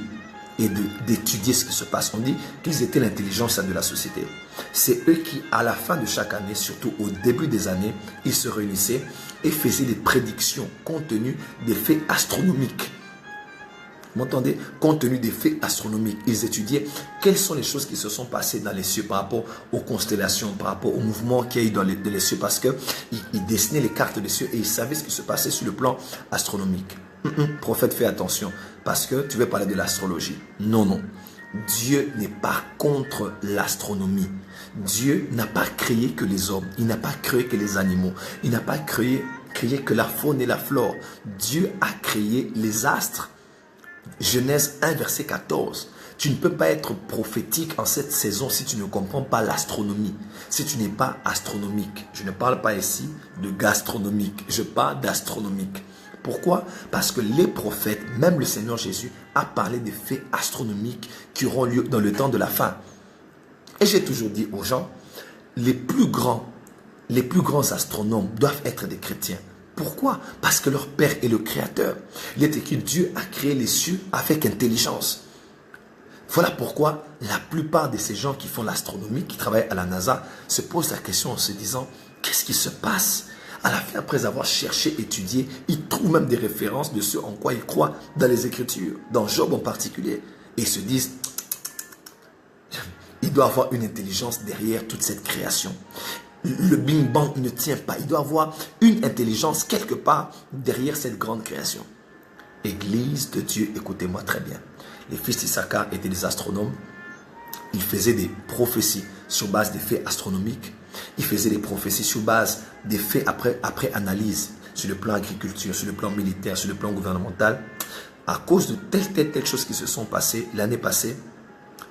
Speaker 2: et d'étudier ce qui se passe. On dit qu'ils étaient l'intelligence de la société. C'est eux qui, à la fin de chaque année, surtout au début des années, ils se réunissaient et faisaient des prédictions compte tenu des faits astronomiques. Vous m'entendez? Compte tenu des faits astronomiques, ils étudiaient quelles sont les choses qui se sont passées dans les cieux par rapport aux constellations, par rapport aux mouvements qu'il y a eu dans les cieux, parce qu'ils dessinaient les cartes des cieux et ils savaient ce qui se passait sur le plan astronomique. Prophète, fais attention, parce que tu veux parler de l'astrologie. Non, non. Dieu n'est pas contre l'astronomie. Dieu n'a pas créé que les hommes. Il n'a pas créé que les animaux. Il n'a pas créé que la faune et la flore. Dieu a créé les astres. Genèse 1, verset 14. Tu ne peux pas être prophétique en cette saison si tu ne comprends pas l'astronomie. Si tu n'es pas astronomique. Je ne parle pas ici de gastronomique. Je parle d'astronomique. Pourquoi? Parce que les prophètes, même le Seigneur Jésus, a parlé des faits astronomiques qui auront lieu dans le temps de la fin. Et j'ai toujours dit aux gens, les plus grands astronomes doivent être des chrétiens. Pourquoi? Parce que leur Père est le Créateur. Il est écrit, Dieu a créé les cieux avec intelligence. Voilà pourquoi la plupart de ces gens qui font l'astronomie, qui travaillent à la NASA, se posent la question en se disant, qu'est-ce qui se passe? À la fin, après avoir cherché, étudié, ils trouvent même des références de ce en quoi ils croient dans les Écritures, dans Job en particulier. Et ils se disent, il doit y avoir une intelligence derrière toute cette création. Le Big Bang ne tient pas. Il doit y avoir une intelligence quelque part derrière cette grande création. Église de Dieu, écoutez-moi très bien. Les fils d'Issachar étaient des astronomes. Ils faisaient des prophéties sur base des faits astronomiques. Ils faisaient des prophéties sur base des faits après analyse, sur le plan agriculture, sur le plan militaire, sur le plan gouvernemental. À cause de telle chose qui se sont passées l'année passée,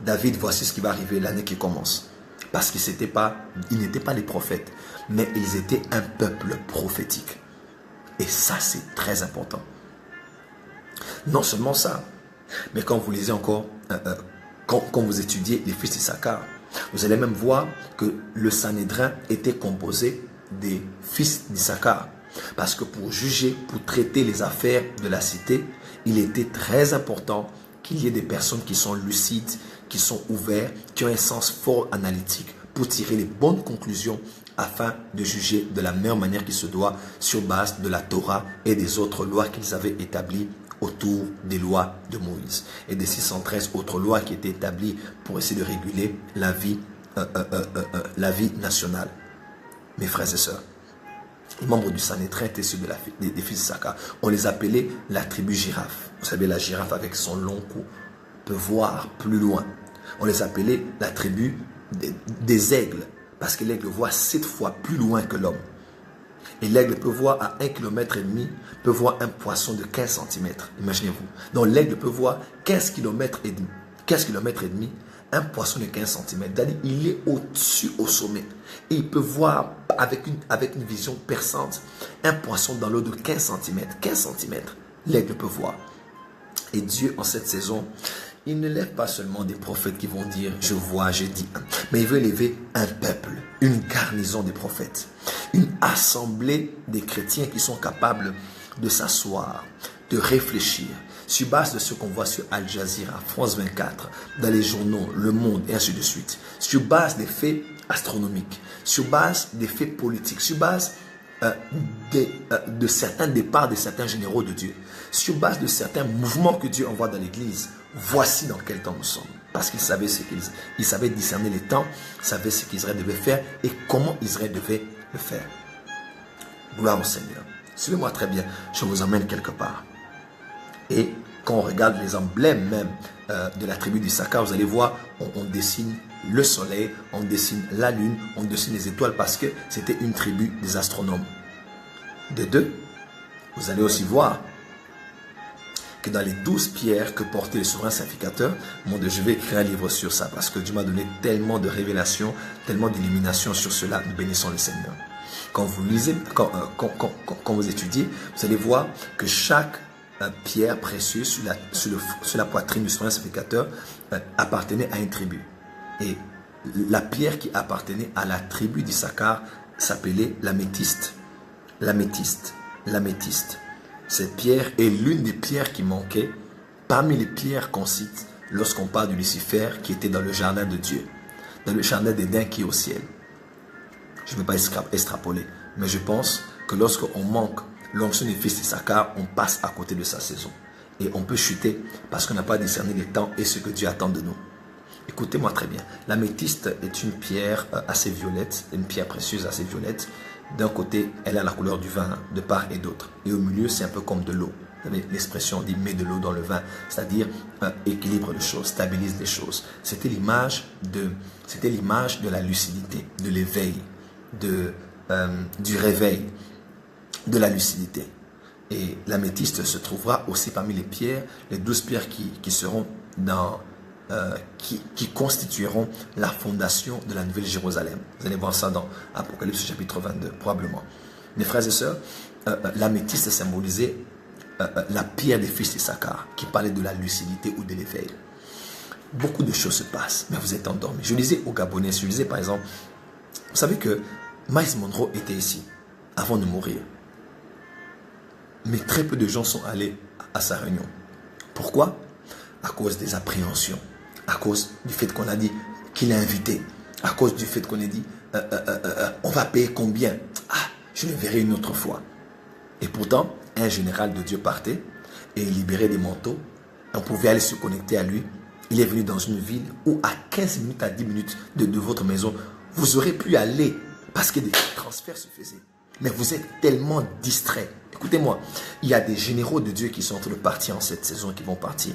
Speaker 2: David, voici ce qui va arriver l'année qui commence. Parce qu'ils n'étaient pas les prophètes, mais ils étaient un peuple prophétique. Et ça, c'est très important. Non seulement ça, mais quand vous lisez encore, quand vous étudiez les fils d'Issachar, vous allez même voir que le Sanhédrin était composé des fils d'Issachar. Parce que pour juger, pour traiter les affaires de la cité, il était très important qu'il y ait des personnes qui sont lucides, qui sont ouverts, qui ont un sens fort analytique pour tirer les bonnes conclusions afin de juger de la meilleure manière qui se doit sur base de la Torah et des autres lois qu'ils avaient établies autour des lois de Moïse et des 613 autres lois qui étaient établies pour essayer de réguler la vie nationale. Mes frères et sœurs, les membres du Sanhédrin étaient ceux des fils d'Issachar. On les appelait la tribu girafe. Vous savez, la girafe avec son long cou peut voir plus loin. On les appelait la tribu des aigles parce que l'aigle voit 7 fois plus loin que l'homme. Et l'aigle peut voir à 1,5 km, peut voir un poisson de 15 cm. Imaginez-vous. Donc l'aigle peut voir 15 km et demi. 15 km et demi, un poisson de 15 cm. C'est-à-dire il est au-dessus, au sommet. Et il peut voir avec une vision perçante un poisson dans l'eau de 15 cm. 15 cm, l'aigle peut voir. Et Dieu, en cette saison, il ne lève pas seulement des prophètes qui vont dire « je vois, je dis », mais il veut lever un peuple, une garnison des prophètes, une assemblée des chrétiens qui sont capables de s'asseoir, de réfléchir, sur base de ce qu'on voit sur Al Jazeera, France 24, dans les journaux, Le Monde, et ainsi de suite, sur base des faits astronomiques, sur base des faits politiques, sur base de certains départs de certains généraux de Dieu, sur base de certains mouvements que Dieu envoie dans l'Église. Voici dans quel temps nous sommes. Parce qu'il savait il savait discerner les temps, il savait ce qu'Israël devait faire et comment Israël devait le faire. Gloire au Seigneur. Suivez-moi très bien, je vous emmène quelque part. Et quand on regarde les emblèmes même de la tribu d'Issachar, vous allez voir, on dessine le soleil, on dessine la lune, on dessine les étoiles parce que c'était une tribu des astronomes. De deux, vous allez aussi voir que dans les 12 pierres que portait le souverain sacrificateur, mon Dieu, je vais écrire un livre sur ça parce que Dieu m'a donné tellement de révélations, tellement d'illuminations sur cela. Nous bénissons le Seigneur. Quand vous lisez, quand vous étudiez, vous allez voir que chaque pierre précieuse sur la poitrine du souverain sacrificateur appartenait à une tribu. Et la pierre qui appartenait à la tribu d'Issachar s'appelait l'améthyste. L'améthyste. L'améthyste. Cette pierre est l'une des pierres qui manquait parmi les pierres qu'on cite lorsqu'on parle de Lucifer qui était dans le jardin de Dieu, dans le jardin d'Éden qui est au ciel. Je ne vais pas extrapoler, mais je pense que lorsqu'on manque l'onction des fils d'Issachar, on passe à côté de sa saison. Et on peut chuter parce qu'on n'a pas discerné les temps et ce que Dieu attend de nous. Écoutez-moi très bien. L'améthyste est une pierre assez violette, une pierre précieuse assez violette. D'un côté, elle a la couleur du vin de part et d'autre. Et au milieu, c'est un peu comme de l'eau. L'expression dit « met de l'eau dans le vin », c'est-à-dire équilibre les choses, stabilise les choses. C'était l'image de la lucidité, de l'éveil, du réveil, de la lucidité. Et l'améthyste se trouvera aussi parmi les pierres, les 12 pierres qui seront dans qui constitueront la fondation de la Nouvelle Jérusalem. Vous allez voir ça dans Apocalypse chapitre 22, probablement. Mes frères et sœurs, l'améthyste symbolisait la pierre des fils d'Issachar, qui parlait de la lucidité ou de l'éveil. Beaucoup de choses se passent, mais vous êtes endormis. Je lisais au Gabonais, je lisais par exemple, vous savez que Miles Monroe était ici, avant de mourir. Mais très peu de gens sont allés à sa réunion. Pourquoi? À cause des appréhensions, à cause du fait qu'on a dit qu'il est invité, à cause du fait qu'on a dit on va payer combien? Ah, je le verrai une autre fois. Et pourtant, un général de Dieu partait et il libérait des manteaux. On pouvait aller se connecter à lui. Il est venu dans une ville où à 15 minutes à 10 minutes de votre maison, vous aurez pu aller parce que des transferts se faisaient. Mais vous êtes tellement distrait. Écoutez-moi, il y a des généraux de Dieu qui sont en train de partir en cette saison, qui vont partir.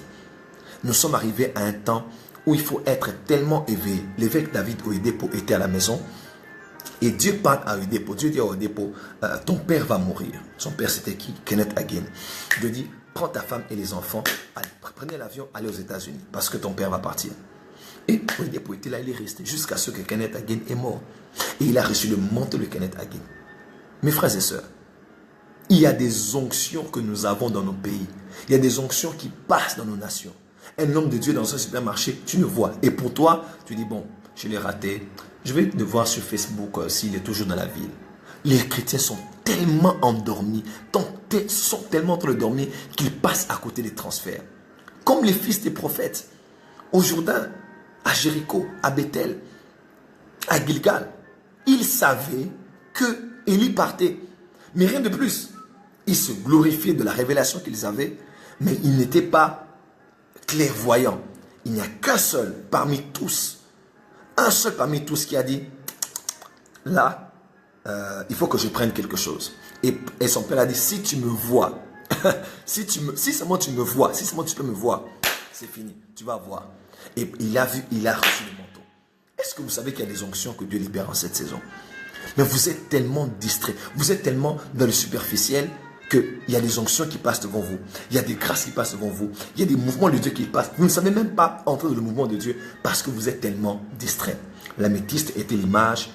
Speaker 2: Nous sommes arrivés à un temps où il faut être tellement éveillé. L'évêque David Oyedepo était à la maison et Dieu parle à Oyedepo. Dieu dit à Oyedepo, ton père va mourir. Son père c'était qui? Kenneth Hagin. Dieu dit, prends ta femme et les enfants, prenez l'avion, allez aux États-Unis parce que ton père va partir. Et Oyedepo était là, il est resté jusqu'à ce que Kenneth Hagin est mort. Et il a reçu le manteau de Kenneth Hagin. Mes frères et sœurs, il y a des onctions que nous avons dans nos pays. Il y a des onctions qui passent dans nos nations. Un homme de Dieu dans un supermarché, tu le vois. Et pour toi, tu dis, bon, je l'ai raté. Je vais le voir sur Facebook s'il est toujours dans la ville. Les chrétiens sont tellement endormis, sont tellement en train de dormir qu'ils passent à côté des transferts. Comme les fils des prophètes. Au Jourdain, à Jéricho, à Bethel, à Gilgal. Ils savaient que Élie partait. Mais rien de plus. Ils se glorifiaient de la révélation qu'ils avaient, mais ils n'étaient pas clairvoyants. Il n'y a qu'un seul parmi tous, un seul parmi tous qui a dit, là, il faut que je prenne quelque chose. Et son père a dit, si tu me vois, si seulement tu me vois, si seulement tu peux me voir, c'est fini, tu vas voir. Et il a vu, il a reçu le manteau. Est-ce que vous savez qu'il y a des onctions que Dieu libère en cette saison? Mais vous êtes tellement distrait, vous êtes tellement dans le superficiel qu'il y a des onctions qui passent devant vous. Il y a des grâces qui passent devant vous. Il y a des mouvements de Dieu qui passent. Vous ne savez même pas entrer dans le mouvement de Dieu parce que vous êtes tellement distrait. L'améthyste était l'image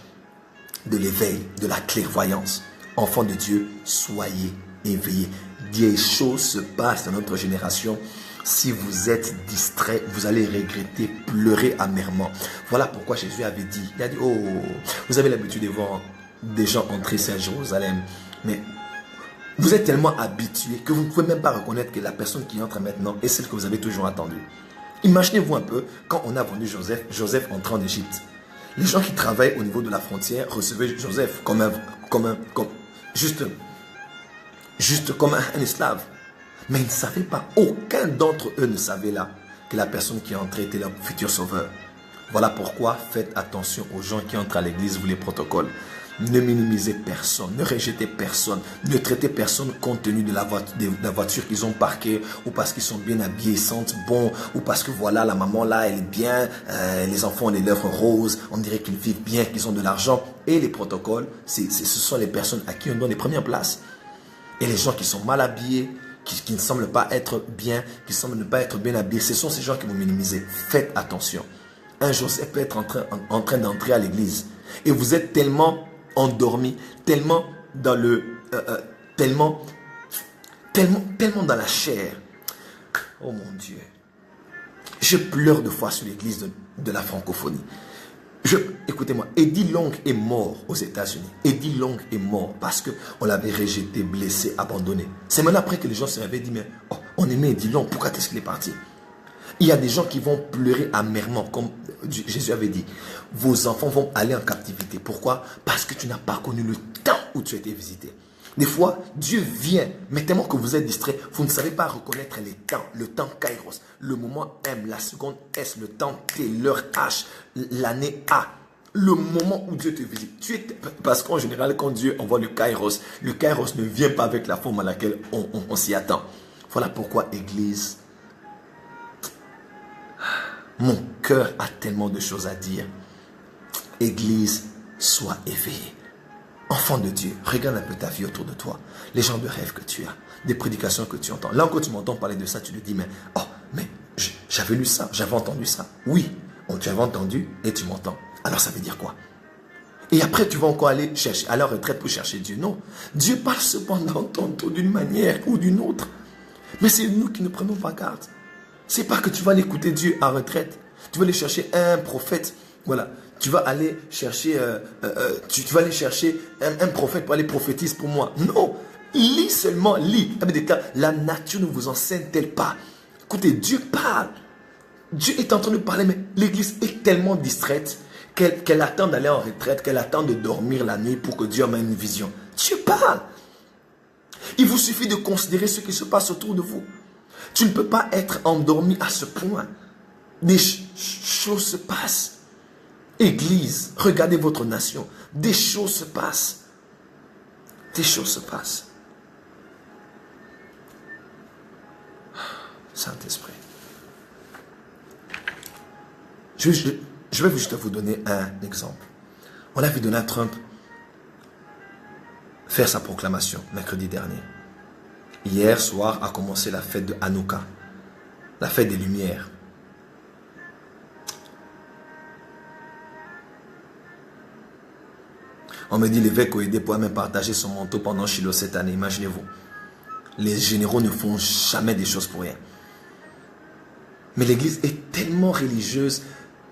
Speaker 2: de l'éveil, de la clairvoyance. Enfants de Dieu, soyez éveillés. Des choses se passent dans notre génération. Si vous êtes distrait, vous allez regretter, pleurer amèrement. Voilà pourquoi Jésus avait dit, il a dit, oh, vous avez l'habitude de voir des gens entrer à Jérusalem, mais vous êtes tellement habitué que vous ne pouvez même pas reconnaître que la personne qui entre maintenant est celle que vous avez toujours attendue. Imaginez-vous un peu, quand on a vendu Joseph, Joseph entrant en Égypte. Les gens qui travaillent au niveau de la frontière recevaient Joseph juste comme un esclave. Mais ils ne savaient pas, aucun d'entre eux ne savait là que la personne qui est entrée était leur futur sauveur. Voilà pourquoi faites attention aux gens qui entrent à l'église, vous les protocoles. Ne minimisez personne, ne rejetez personne, ne traitez personne compte tenu de la voiture qu'ils ont parquée, ou parce qu'ils sont bien habillés, ils sentent bon, ou parce que voilà, la maman là, elle est bien, les enfants ont les lèvres roses, on dirait qu'ils vivent bien, qu'ils ont de l'argent. Et les protocoles, ce sont les personnes à qui on donne les premières places. Et les gens qui sont mal habillés, qui ne semblent pas être bien, qui semblent ne pas être bien habillés, ce sont ces gens que vous minimisez. Faites attention. Un Joseph peut être en train d'entrer à l'église et vous êtes tellement endormi, tellement dans le tellement dans la chair. Oh mon Dieu, je pleure de fois sur l'église de la francophonie. Écoutez-moi, Eddie Long est mort aux États-Unis. Eddie Long est mort parce qu'on l'avait rejeté, blessé, abandonné. C'est maintenant après que les gens se avaient dit, mais oh, on aimait Eddie Long, pourquoi est-ce qu'il est parti? Il y a des gens qui vont pleurer amèrement, comme Jésus avait dit. Vos enfants vont aller en captivité. Pourquoi? Parce que tu n'as pas connu le temps où tu as été visité. Des fois, Dieu vient, mais tellement que vous êtes distrait, vous ne savez pas reconnaître les temps, le temps Kairos, le moment M, la seconde S, le temps T, l'heure H, l'année A, le moment où Dieu te visite. Parce qu'en général, quand Dieu envoie le Kairos ne vient pas avec la forme à laquelle on s'y attend. Voilà pourquoi, Église, mon cœur a tellement de choses à dire. Église, sois éveillée. Enfant de Dieu, regarde un peu ta vie autour de toi. Les gens de rêve que tu as, des prédications que tu entends. Là encore, tu m'entends parler de ça, tu te dis, mais j'avais lu ça, j'avais entendu ça. Oui, tu avais entendu et tu m'entends. Alors ça veut dire quoi? Et après, tu vas encore aller chercher à la retraite pour chercher Dieu. Non. Dieu parle cependant tantôt d'une manière ou d'une autre. Mais c'est nous qui ne prenons pas garde. C'est pas que tu vas aller écouter Dieu à retraite. Tu vas aller chercher un prophète. Voilà. Tu vas aller chercher, tu vas aller chercher un prophète pour aller prophétiser pour moi. Non. Lis seulement, lis. La nature ne vous enseigne-t-elle pas? Écoutez, Dieu parle. Dieu est en train de parler, mais l'église est tellement distraite qu'elle attend d'aller en retraite, qu'elle attend de dormir la nuit pour que Dieu emmène une vision. Dieu parle. Il vous suffit de considérer ce qui se passe autour de vous. Tu ne peux pas être endormi à ce point. Des choses se passent. Église, regardez votre nation. Des choses se passent. Des choses se passent. Saint-Esprit. Je vais juste vous donner un exemple. On a vu Donald Trump faire sa proclamation mercredi dernier. Hier soir a commencé la fête de Hanouka, la fête des Lumières. On me dit l'évêque Oédé pourra même partager son manteau pendant Shiloh cette année. Imaginez-vous. Les généraux ne font jamais des choses pour rien. Mais l'église est tellement religieuse,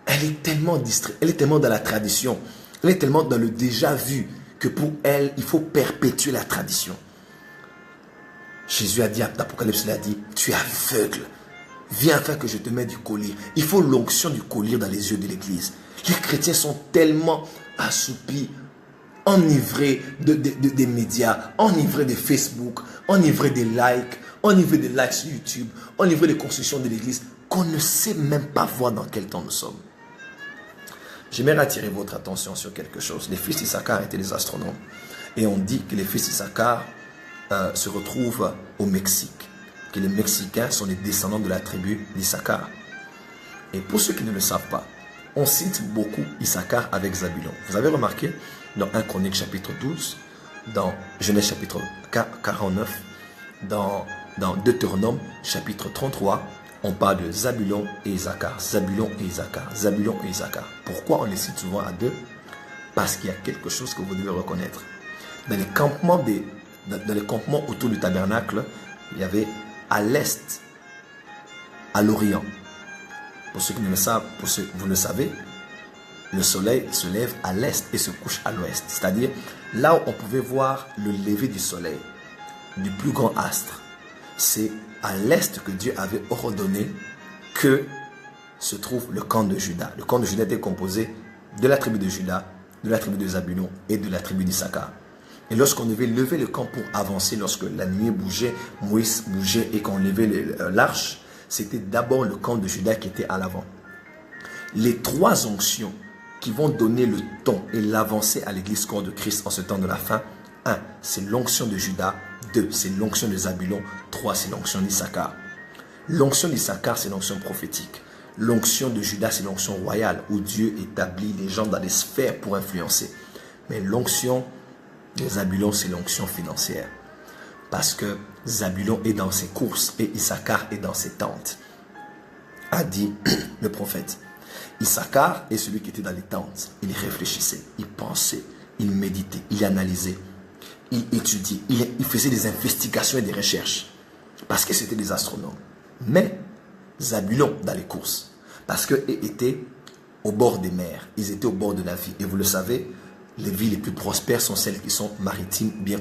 Speaker 2: elle est tellement distraite, elle est tellement dans la tradition, elle est tellement dans le déjà vu que pour elle, il faut perpétuer la tradition. Jésus a dit, l'Apocalypse l'a dit, tu es aveugle. Viens afin que je te mette du collier. Il faut l'onction du collier dans les yeux de l'église. Les chrétiens sont tellement assoupis, enivrés des médias, enivrés de Facebook, enivrés des likes, enivrés des likes sur YouTube, enivrés des constructions de l'église, qu'on ne sait même pas voir dans quel temps nous sommes. J'aimerais attirer votre attention sur quelque chose. Les fils d'Issachar étaient des astronomes. Et on dit que les fils d'Issachar se retrouvent au Mexique. Que les Mexicains sont les descendants de la tribu d'Issachar. Et pour ceux qui ne le savent pas, on cite beaucoup Issachar avec Zabulon. Vous avez remarqué dans 1 Chronique chapitre 12, dans Genèse chapitre 49, dans Deutéronome chapitre 33, on parle de Zabulon et Issachar, Zabulon et Issachar, Zabulon et Issachar. Pourquoi on les cite souvent à deux? Parce qu'il y a quelque chose que vous devez reconnaître. Dans les campements, autour du tabernacle, il y avait à l'est, à l'orient. Pour ceux qui ne le savent, pour ceux vous le savez, le soleil se lève à l'est et se couche à l'ouest. C'est-à-dire là où on pouvait voir le lever du soleil, du plus grand astre. C'est à l'est que Dieu avait ordonné que se trouve le camp de Juda. Le camp de Juda était composé de la tribu de Juda, de la tribu de Zabulon et de la tribu d'Issachar. Et lorsqu'on devait lever le camp pour avancer, lorsque la nuit bougeait, Moïse bougeait et qu'on levait l'arche, c'était d'abord le camp de Juda qui était à l'avant. Les trois onctions qui vont donner le ton et l'avancée à l'église corps de Christ en ce temps de la fin. 1. C'est l'onction de Juda. 2. C'est l'onction de Zabulon. 3. C'est l'onction d'Issachar. L'onction d'Issachar, c'est l'onction prophétique. L'onction de Juda, c'est l'onction royale où Dieu établit les gens dans des sphères pour influencer. Mais l'onction de Zabulon, c'est l'onction financière. Parce que Zabulon est dans ses courses et Issachar est dans ses tentes. A dit le prophète. Issachar est celui qui était dans les tentes. Il réfléchissait, il pensait, il méditait, il analysait, il étudiait, il faisait des investigations et des recherches. Parce que c'était des astronomes. Mais Zabulon dans les courses. Parce qu'ils étaient au bord des mers. Ils étaient au bord de la vie. Et vous le savez, les villes les plus prospères sont celles qui sont maritimes, bien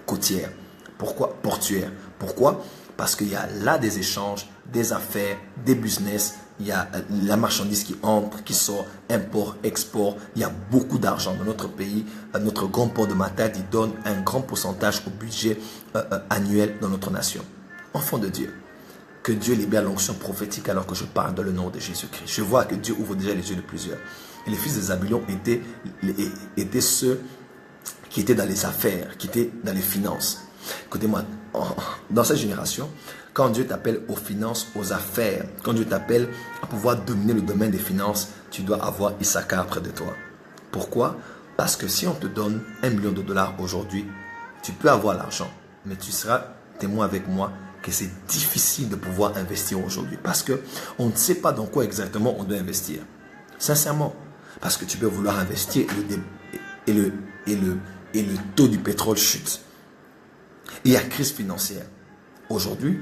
Speaker 2: côtières. Pourquoi? Portuaires. Pourquoi? Parce qu'il y a là des échanges, des affaires, des business. Il y a la marchandise qui entre, qui sort, import, export. Il y a beaucoup d'argent dans notre pays. Notre grand port de Matadi donne un grand pourcentage au budget annuel dans notre nation. Enfants de Dieu, que Dieu libère l'onction prophétique alors que je parle dans le nom de Jésus-Christ. Je vois que Dieu ouvre déjà les yeux de plusieurs. Et les fils de Zabulon étaient ceux qui étaient dans les affaires, qui étaient dans les finances. Écoutez-moi, dans cette génération, quand Dieu t'appelle aux finances, aux affaires, quand Dieu t'appelle à pouvoir dominer le domaine des finances, tu dois avoir Issachar près de toi. Pourquoi? Parce que si on te donne $1 million aujourd'hui, tu peux avoir l'argent, mais tu seras témoin avec moi que c'est difficile de pouvoir investir aujourd'hui parce qu'on ne sait pas dans quoi exactement on doit investir. Sincèrement, parce que tu peux vouloir investir et le taux du pétrole chute. Il y a crise financière. Aujourd'hui,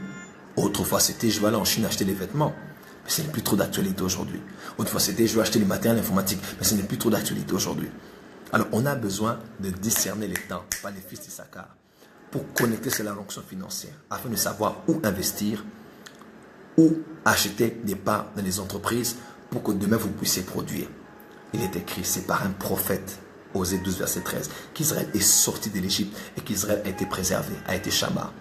Speaker 2: autrefois c'était je vais aller en Chine acheter des vêtements, mais ce n'est plus trop d'actualité aujourd'hui. Autrefois c'était je vais acheter du matériel informatique, mais ce n'est plus trop d'actualité aujourd'hui. Alors on a besoin de discerner les temps, pas les fils d'Issachar, pour connecter sur la fonction financière, afin de savoir où investir, où acheter des parts dans les entreprises pour que demain vous puissiez produire. Il est écrit, c'est par un prophète, Osée 12, verset 13, qu'Israël est sorti de l'Égypte et qu'Israël a été préservé, a été Shamar.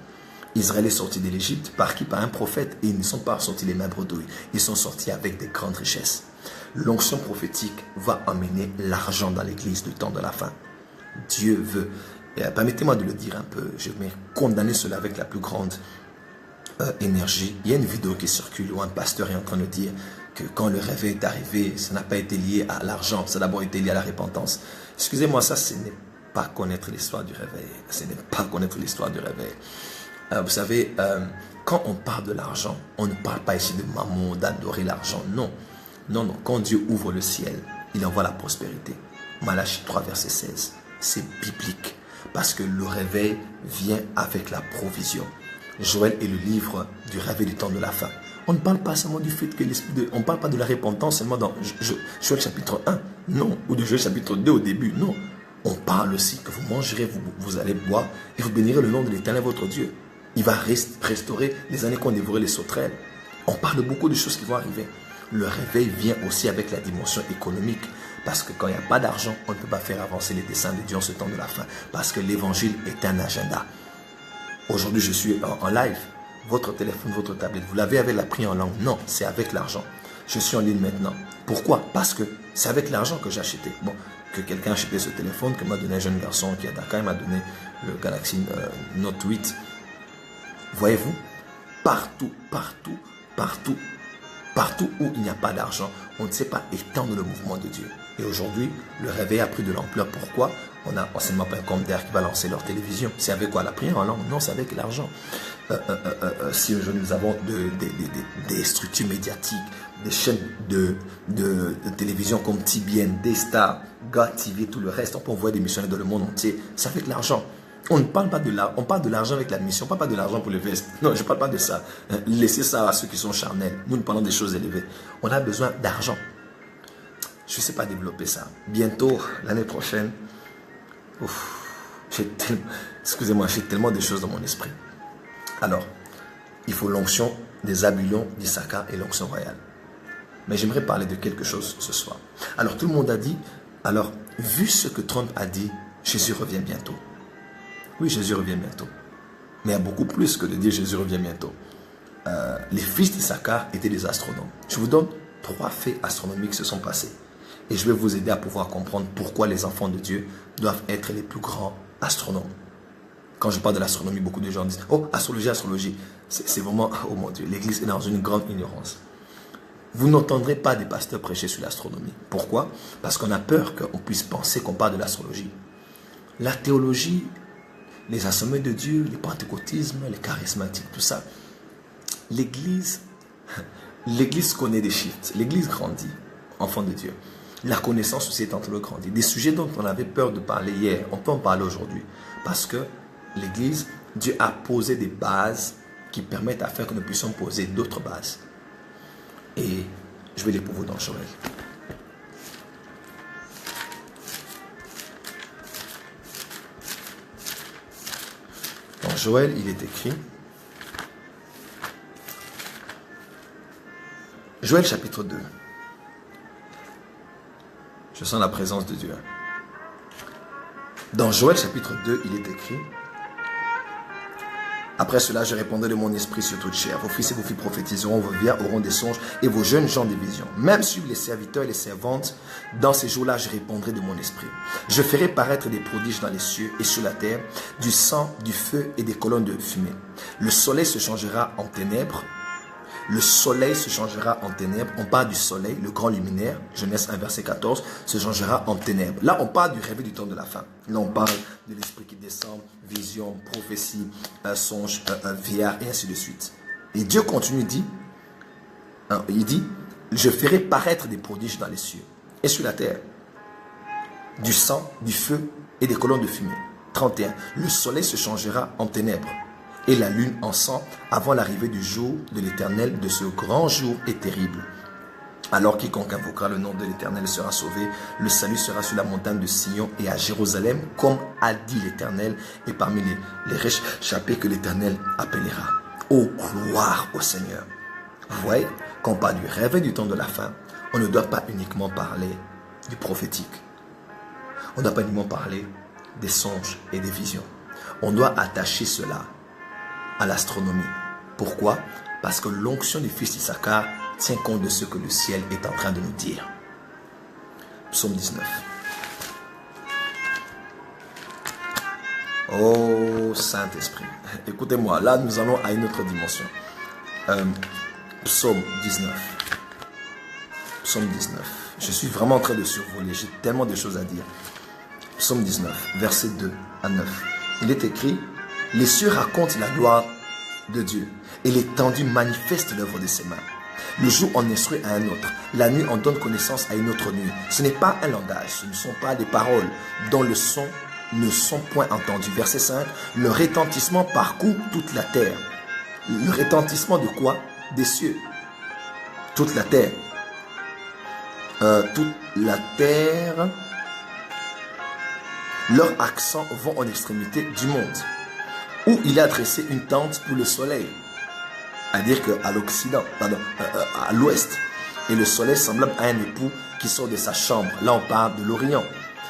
Speaker 2: Israël est sorti de l'Égypte par qui? Par un prophète, et ils ne sont pas sortis les mains bredouilles. Ils sont sortis avec des grandes richesses. L'onction prophétique va amener l'argent dans l'église du temps de la fin. Dieu veut, permettez-moi de le dire un peu, je vais condamner cela avec la plus grande énergie. Il y a une vidéo qui circule où un pasteur est en train de dire que quand le réveil est arrivé, ça n'a pas été lié à l'argent, ça a d'abord été lié à la repentance. Excusez-moi, ça ce n'est pas connaître l'histoire du réveil. Ce n'est pas connaître l'histoire du réveil. Vous savez, quand on parle de l'argent, on ne parle pas ici de mammon, d'adorer l'argent. Non, non, non. Quand Dieu ouvre le ciel, il envoie la prospérité. Malachie 3, verset 16. C'est biblique. Parce que le réveil vient avec la provision. Joël est le livre du réveil du temps de la fin. On ne parle pas seulement du fait que on ne parle pas de la repentance seulement dans Joël chapitre 1. Non. Ou de Joël chapitre 2 au début. Non. On parle aussi que vous mangerez, vous allez boire et vous bénirez le nom de l'Éternel votre Dieu. Il va restaurer les années qu'on dévorait les sauterelles. On parle de beaucoup de choses qui vont arriver. Le réveil vient aussi avec la dimension économique. Parce que quand il n'y a pas d'argent, on ne peut pas faire avancer les desseins de Dieu en ce temps de la fin. Parce que l'évangile est un agenda. Aujourd'hui, je suis en live. Votre téléphone, votre tablette, vous l'avez avec la prière en langue? Non, c'est avec l'argent. Je suis en ligne maintenant. Pourquoi? Parce que c'est avec l'argent que j'ai acheté. Bon, que quelqu'un a acheté ce téléphone, que m'a donné un jeune garçon qui est à Dakar, il m'a donné le Galaxy Note 8. Voyez-vous, partout où il n'y a pas d'argent, on ne sait pas étendre le mouvement de Dieu. Et aujourd'hui, le réveil a pris de l'ampleur. Pourquoi? On a enseignement.com d'air qui va lancer leur télévision. C'est avec quoi? La prière en langue? Non, c'est avec l'argent. Si aujourd'hui nous avons des structures médiatiques, des chaînes de télévision comme TBN, D-Star, God TV, tout le reste, on peut envoyer des missionnaires dans le monde entier. C'est avec l'argent. On ne parle pas de l'argent, on parle de l'argent avec la mission, on ne parle pas de l'argent pour les vestes. Non, je ne parle pas de ça. Laissez ça à ceux qui sont charnels. Nous parlons des choses élevées. On a besoin d'argent. Je ne sais pas développer ça. Bientôt, l'année prochaine, excusez-moi, j'ai tellement de choses dans mon esprit. Alors, il faut l'onction des Zabulon, d'Issachar et l'onction royale. Mais j'aimerais parler de quelque chose ce soir. Alors, tout le monde a dit, alors, vu ce que Trump a dit, Jésus revient bientôt. Oui, Jésus revient bientôt. Mais il y a beaucoup plus que de dire Jésus revient bientôt. Les fils d'Issachar étaient des astronomes. Je vous donne 3 faits astronomiques qui se sont passés. Et je vais vous aider à pouvoir comprendre pourquoi les enfants de Dieu doivent être les plus grands astronomes. Quand je parle de l'astronomie, beaucoup de gens disent « Oh, astrologie, astrologie ». C'est vraiment, oh mon Dieu, l'Église est dans une grande ignorance. Vous n'entendrez pas des pasteurs prêcher sur l'astronomie. Pourquoi? Parce qu'on a peur qu'on puisse penser qu'on parle de l'astrologie. La théologie, les assemblées de Dieu, les pentecôtismes, les charismatiques, tout ça. L'Église connaît des shifts. L'Église grandit, enfant de Dieu. La connaissance aussi est en train de grandir. Des sujets dont on avait peur de parler hier, on peut en parler aujourd'hui. Parce que l'Église, Dieu a posé des bases qui permettent à faire que nous puissions poser d'autres bases. Et je vais les pour vous dans Joël. Dans Joël, il est écrit, Joël chapitre 2. Je sens la présence de Dieu. Dans Joël chapitre 2, il est écrit, après cela, je répondrai de mon esprit sur toute chair. Vos fils et vos filles prophétiseront, vos vieillards auront des songes et vos jeunes gens des visions. Même sur les serviteurs et les servantes, dans ces jours-là, je répondrai de mon esprit. Je ferai paraître des prodiges dans les cieux et sur la terre, du sang, du feu et des colonnes de fumée. Le soleil se changera en ténèbres Le soleil se changera en ténèbres. On parle du soleil, le grand luminaire, Genèse 1, verset 14, se changera en ténèbres. Là, on parle du réveil du temps de la fin. Là, on parle de l'esprit qui descend, vision, prophétie, songe, vieillard, et ainsi de suite. Et Dieu continue, il dit, je ferai paraître des prodiges dans les cieux et sur la terre, du sang, du feu et des colonnes de fumée. 31. Le soleil se changera en ténèbres et la lune en sang avant l'arrivée du jour de l'Éternel, de ce grand jour et terrible. Alors quiconque invoquera le nom de l'Éternel sera sauvé. Le salut sera sur la montagne de Sion et à Jérusalem, comme a dit l'Éternel, et parmi les réchappés que l'Éternel appellera. Ô gloire au Seigneur. Vous voyez, quand on parle du réveil du temps de la fin, on ne doit pas uniquement parler du prophétique. On ne doit pas uniquement parler des songes et des visions. On doit attacher cela à l'astronomie. Pourquoi? Parce que l'onction du fils d'Issachar tient compte de ce que le ciel est en train de nous dire. Psaume 19. Oh Saint-Esprit, écoutez-moi, là nous allons à une autre dimension. Psaume 19. Psaume 19. Je suis vraiment en train de survoler, j'ai tellement de choses à dire. Psaume 19, versets 2 à 9. Il est écrit, les cieux racontent la gloire de Dieu et l'étendue manifeste l'œuvre de ses mains. Le jour en instruit à un autre, la nuit en donne connaissance à une autre nuit. Ce n'est pas un langage, ce ne sont pas des paroles dont le son ne sont point entendus. Verset 5, le retentissement parcourt toute la terre. Le retentissement de quoi? Des cieux. Toute la terre. Toute la terre. Leurs accents vont en extrémité du monde, où il a dressé une tente pour le soleil, c'est-à-dire qu'à l'Occident, à l'Ouest, et le soleil semblable à un époux qui sort de sa chambre. Là, on parle de l'Orient.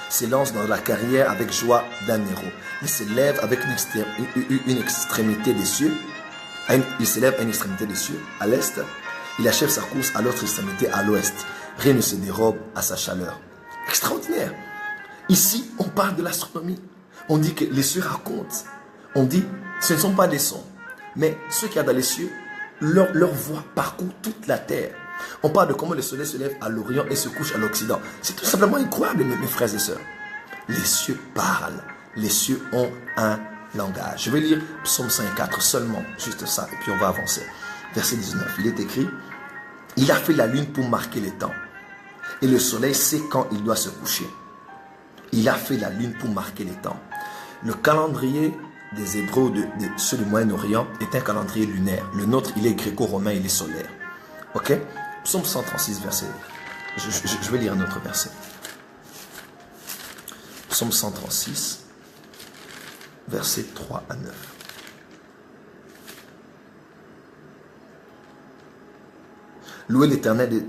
Speaker 2: S'élance dans la carrière avec joie d'un héros. Il s'élève avec une extrémité des cieux. Il s'élève à une extrémité des cieux, à l'Est. Il achève sa course à l'autre extrémité, à l'Ouest. Rien ne se dérobe à sa chaleur. Extraordinaire. Ici, on parle de l'astronomie. On dit que les cieux racontent. On dit, ce ne sont pas des sons. Mais ceux qui sont dans les cieux, leur voix parcourt toute la terre. On parle de comment le soleil se lève à l'Orient et se couche à l'Occident. C'est tout simplement incroyable, mes frères et sœurs. Les cieux parlent. Les cieux ont un langage. Je vais lire Psaume 104 seulement, juste ça, et puis on va avancer. Verset 19, il est écrit, il a fait la lune pour marquer les temps, et le soleil sait quand il doit se coucher. Il a fait la lune pour marquer les temps. Le calendrier des Hébreux, ceux du Moyen-Orient, est un calendrier lunaire. Le nôtre, il est gréco-romain, il est solaire. Ok? Psaume 136, verset. Je vais lire un autre verset. Psaume 136, versets 3 à 9. Louez l'Éternel,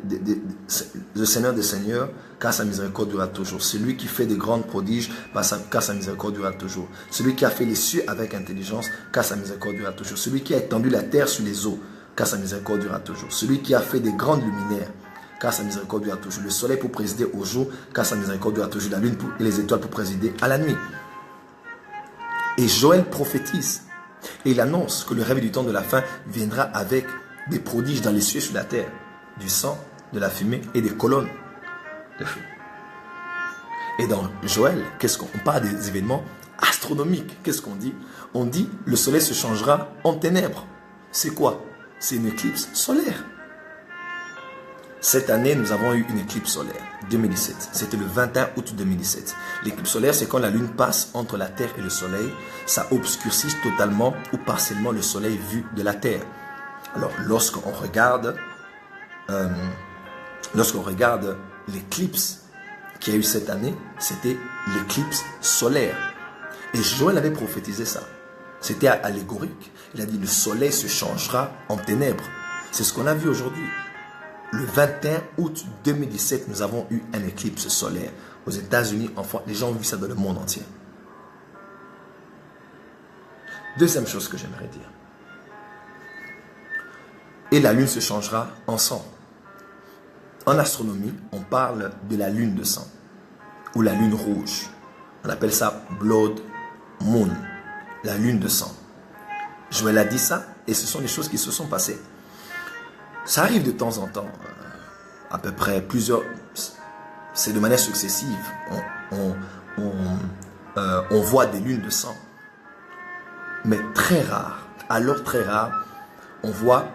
Speaker 2: le Seigneur des Seigneurs, car sa miséricorde durera toujours. Celui qui fait des grands prodiges, car sa miséricorde durera toujours. Celui qui a fait les cieux avec intelligence, car sa miséricorde durera toujours. Celui qui a étendu la terre sur les eaux, car sa miséricorde durera toujours. Celui qui a fait des grandes luminaires, car sa miséricorde durera toujours. Le soleil pour présider au jour, car sa miséricorde durera toujours. La lune et les étoiles pour présider à la nuit. Et Joël prophétise, et il annonce que le réveil du temps de la fin viendra avec des prodiges dans les cieux et sur la terre, du sang, de la fumée et des colonnes de feu. Et dans Joël, qu'est-ce qu'on parle des événements astronomiques? Qu'est-ce qu'on dit? On dit le soleil se changera en ténèbres. C'est quoi? C'est une éclipse solaire. Cette année, nous avons eu une éclipse solaire, 2017. C'était le 21 août 2017. L'éclipse solaire, c'est quand la lune passe entre la terre et le soleil. Ça obscurcit totalement ou partiellement le soleil vu de la terre. Alors, lorsqu'on regarde l'éclipse qu'il y a eu cette année, c'était l'éclipse solaire. Et Joël avait prophétisé ça. C'était allégorique. Il a dit le soleil se changera en ténèbres. C'est ce qu'on a vu aujourd'hui. Le 21 août 2017, nous avons eu un éclipse solaire. Aux États-Unis, enfin, les gens ont vu ça dans le monde entier. Deuxième chose que j'aimerais dire. Et la lune se changera en sang. En astronomie, on parle de la lune de sang ou la lune rouge. On appelle ça Blood Moon, la lune de sang. Joël a dit ça et ce sont des choses qui se sont passées. Ça arrive de temps en temps, à peu près plusieurs, c'est de manière successive, on voit des lunes de sang. Mais très rare, alors très rare, on voit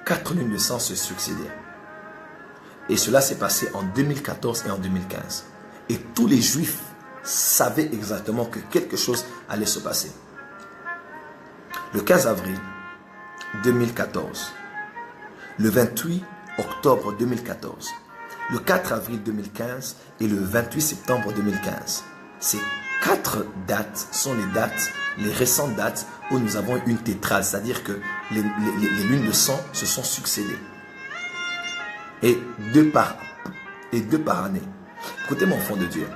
Speaker 2: 4 lunes de sang se succéder. Et cela s'est passé en 2014 et en 2015. Et tous les Juifs savaient exactement que quelque chose allait se passer. Le 15 avril 2014, le 28 octobre 2014, le 4 avril 2015 et le 28 septembre 2015. Ces 4 dates sont les récentes dates où nous avons une tétrade, c'est-à-dire que les lunes de sang se sont succédées. Et deux par année. Écoutez mon enfant de Dieu.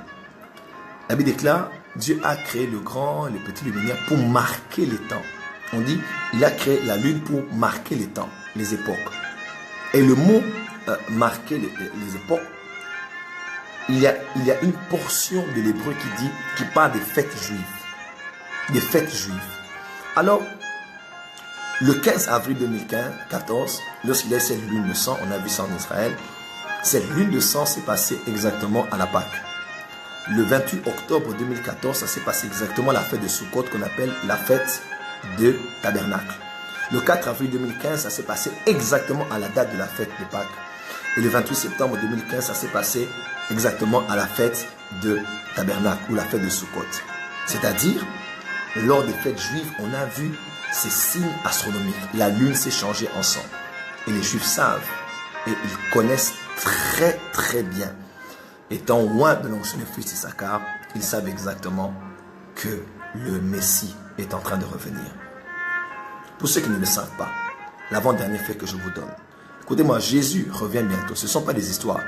Speaker 2: La Bible déclare, Dieu a créé le grand et le petit luminaire pour marquer les temps. On dit, il a créé la lune pour marquer les temps, les époques. Et le mot marquer les époques, il y a une portion de l'hébreu qui parle des fêtes juives. Des fêtes juives. Alors, le 15 avril 2014, lorsqu'il y a cette lune de sang, on a vu ça en Israël, cette lune de sang s'est passée exactement à la Pâque. Le 28 octobre 2014, ça s'est passé exactement à la fête de Sukkot qu'on appelle la fête de Tabernacle. Le 4 avril 2015, ça s'est passé exactement à la date de la fête de Pâques. Et le 28 septembre 2015, ça s'est passé exactement à la fête de Tabernacle ou la fête de Sukkot. C'est-à-dire, lors des fêtes juives, on a vu ces signes astronomiques. La lune s'est changée en sang. Et les Juifs savent et ils connaissent très très bien. Étant loin de l'onction du fils d'Issachar, ils savent exactement que le Messie est en train de revenir. Pour ceux qui ne le savent pas, l'avant-dernier fait que je vous donne. Écoutez-moi, Jésus revient bientôt. Ce ne sont pas des histoires.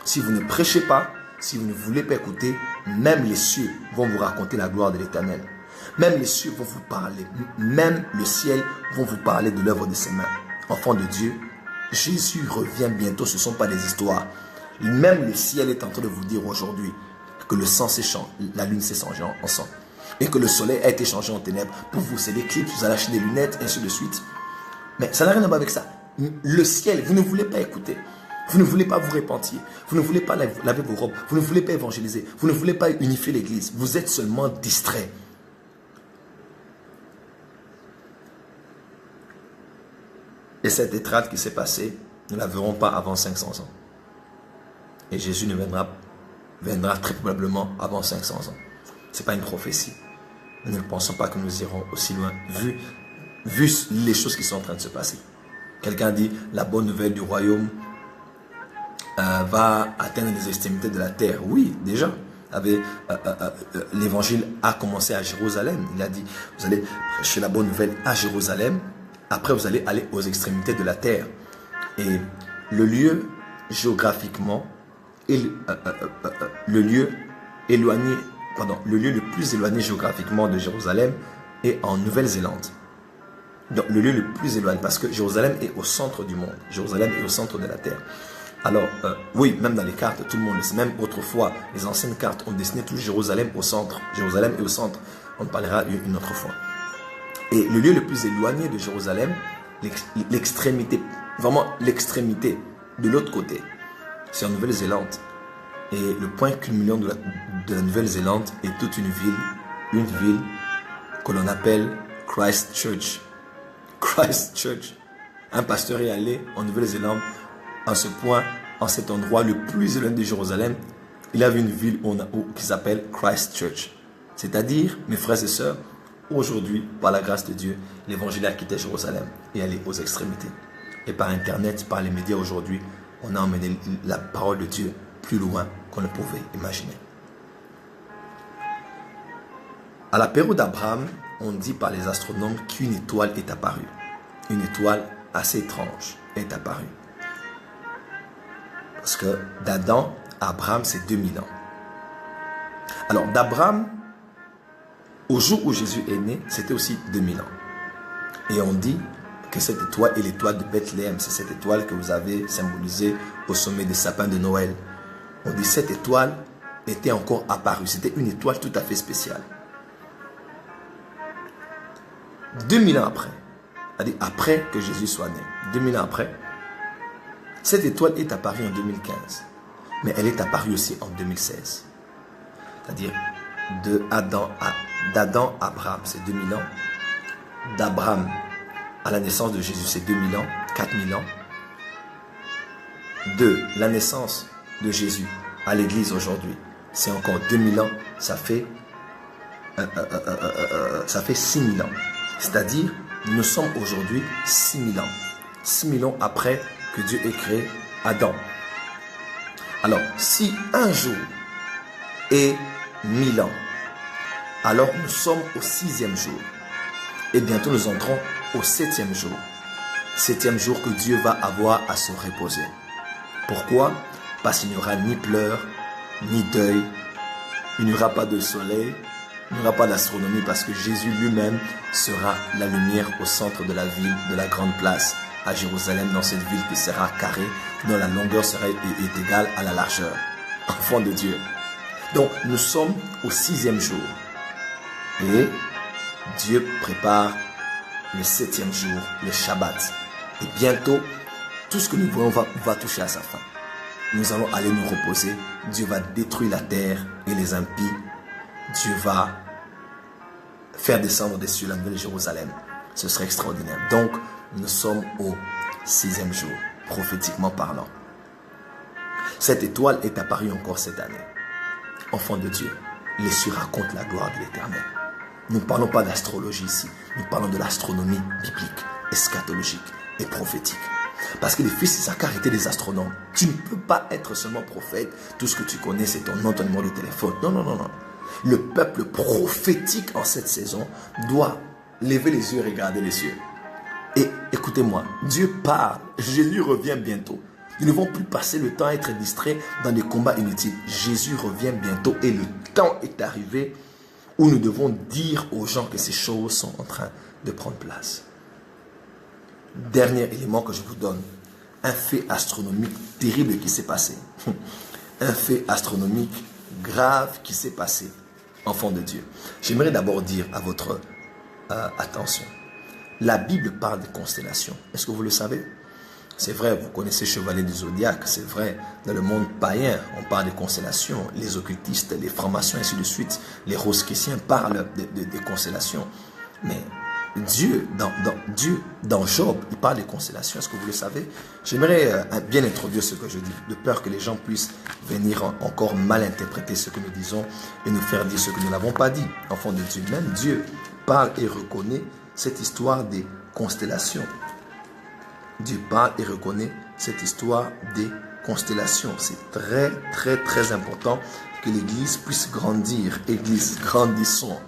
Speaker 2: Si vous ne prêchez pas, si vous ne voulez pas écouter, même les cieux vont vous raconter la gloire de l'Éternel. Même les cieux vont vous parler. Même le ciel vont vous parler de l'œuvre de ses mains. Enfants de Dieu, Jésus revient bientôt. Ce ne sont pas des histoires. Même le ciel est en train de vous dire aujourd'hui que le sang s'est changé, la lune s'est changée en sang. Et que le soleil a été changé en ténèbres. Pour vous, c'est l'éclipse, vous allez acheter des lunettes, et ainsi de suite. Mais ça n'a rien à voir avec ça. Le ciel, vous ne voulez pas écouter. Vous ne voulez pas vous repentir. Vous ne voulez pas laver vos robes. Vous ne voulez pas évangéliser. Vous ne voulez pas unifier l'église. Vous êtes seulement distrait. Et cette étrade qui s'est passée, nous ne la verrons pas avant 500 ans. Et Jésus ne viendra très probablement avant 500 ans. Ce n'est pas une prophétie. Nous ne pensons pas que nous irons aussi loin, vu les choses qui sont en train de se passer. Quelqu'un dit, la bonne nouvelle du royaume va atteindre les extrémités de la terre. Oui, déjà. L'évangile a commencé à Jérusalem. Il a dit, vous allez prêcher la bonne nouvelle à Jérusalem. Après, vous allez aller aux extrémités de la terre. Et le lieu, géographiquement, le lieu le plus éloigné géographiquement de Jérusalem est en Nouvelle-Zélande. Donc, le lieu le plus éloigné, parce que Jérusalem est au centre du monde. Jérusalem est au centre de la terre. Alors, oui, même dans les cartes, tout le monde le sait. Même autrefois, les anciennes cartes ont dessiné tout Jérusalem au centre. Jérusalem est au centre. On en parlera une autre fois. Et le lieu le plus éloigné de Jérusalem, l'extrémité, vraiment l'extrémité de l'autre côté, c'est en Nouvelle-Zélande. Et le point culminant de la Nouvelle-Zélande est toute une ville que l'on appelle Christchurch. Christchurch. Un pasteur est allé en Nouvelle-Zélande, à ce point, en cet endroit le plus éloigné de Jérusalem, il a vu une ville qui s'appelle Christchurch. C'est-à-dire, mes frères et sœurs, aujourd'hui, par la grâce de Dieu, l'évangile a quitté Jérusalem et allé aux extrémités. Et par Internet, par les médias aujourd'hui, on a emmené la parole de Dieu plus loin qu'on ne pouvait imaginer. À la période d'Abraham, on dit par les astronomes qu'une étoile est apparue. Une étoile assez étrange est apparue. Parce que d'Adam à Abraham, c'est 2000 ans. Alors d'Abraham, au jour où Jésus est né, c'était aussi 2000 ans. Et on dit que cette étoile est l'étoile de Bethléem. C'est cette étoile que vous avez symbolisée au sommet des sapins de Noël. On dit que cette étoile était encore apparue. C'était une étoile tout à fait spéciale. 2000 ans après, c'est-à-dire après que Jésus soit né, 2000 ans après, Cette étoile est apparue en 2015, mais elle est apparue aussi en 2016. C'est-à-dire d'Adam à Abraham, c'est 2000 ans. D'Abraham à la naissance de Jésus, c'est 2000 ans, 4000 ans. De la naissance de Jésus à l'église aujourd'hui, c'est encore 2000 ans, ça fait 6000 ans. C'est-à-dire, nous sommes aujourd'hui 6000 ans. 6000 ans après que Dieu ait créé Adam. Alors, si un jour est 1000 ans, alors nous sommes au 6e jour. Et bientôt nous entrons au 7e jour. 7e jour que Dieu va avoir à se reposer. Pourquoi? Parce qu'il n'y aura ni pleurs, ni deuil. Il n'y aura pas de soleil. Il n'y aura pas d'astronomie parce que Jésus lui-même sera la lumière au centre de la ville, de la grande place à Jérusalem, dans cette ville qui sera carrée, dont la longueur sera égale à la largeur. Enfant de Dieu. Donc nous sommes au 6e jour. Et Dieu prépare le 7e jour, le Shabbat. Et bientôt, tout ce que nous voyons va toucher à sa fin. Nous allons aller nous reposer. Dieu va détruire la terre et les impies. Dieu va faire descendre des cieux la nouvelle Jérusalem. Ce serait extraordinaire. Donc, nous sommes au 6e jour, prophétiquement parlant. Cette étoile est apparue encore cette année. Enfant de Dieu, les cieux racontent la gloire de l'Éternel. Nous ne parlons pas d'astrologie ici. Nous parlons de l'astronomie biblique, eschatologique et prophétique. Parce que les fils d'Issachar étaient des astronomes. Tu ne peux pas être seulement prophète. Tout ce que tu connais, c'est ton nom, ton numéro de téléphone. Non, non, non, non. Le peuple prophétique en cette saison doit lever les yeux et regarder les cieux. Et écoutez-moi, Dieu parle. Jésus revient bientôt. Ils ne vont plus passer le temps à être distraits dans des combats inutiles. Jésus revient bientôt et le temps est arrivé où nous devons dire aux gens que ces choses sont en train de prendre place. Dernier élément que je vous donne, un fait astronomique terrible qui s'est passé. Un fait astronomique grave qui s'est passé, enfant de Dieu. J'aimerais d'abord dire à votre attention, la Bible parle des constellations. Est-ce que vous le savez? C'est vrai, vous connaissez Chevalier du Zodiaque, c'est vrai, dans le monde païen, on parle des constellations, les occultistes, les francs-maçons, ainsi de suite, les rosicruciens parlent des constellations. Mais Dieu, dans Job, il parle des constellations, est-ce que vous le savez? J'aimerais bien introduire ce que je dis, de peur que les gens puissent venir encore mal interpréter ce que nous disons et nous faire dire ce que nous n'avons pas dit. Enfant de Dieu, même Dieu parle et reconnaît cette histoire des constellations. Dieu parle et reconnaît cette histoire des constellations. C'est très, très, très important que l'Église puisse grandir. Église, grandissons.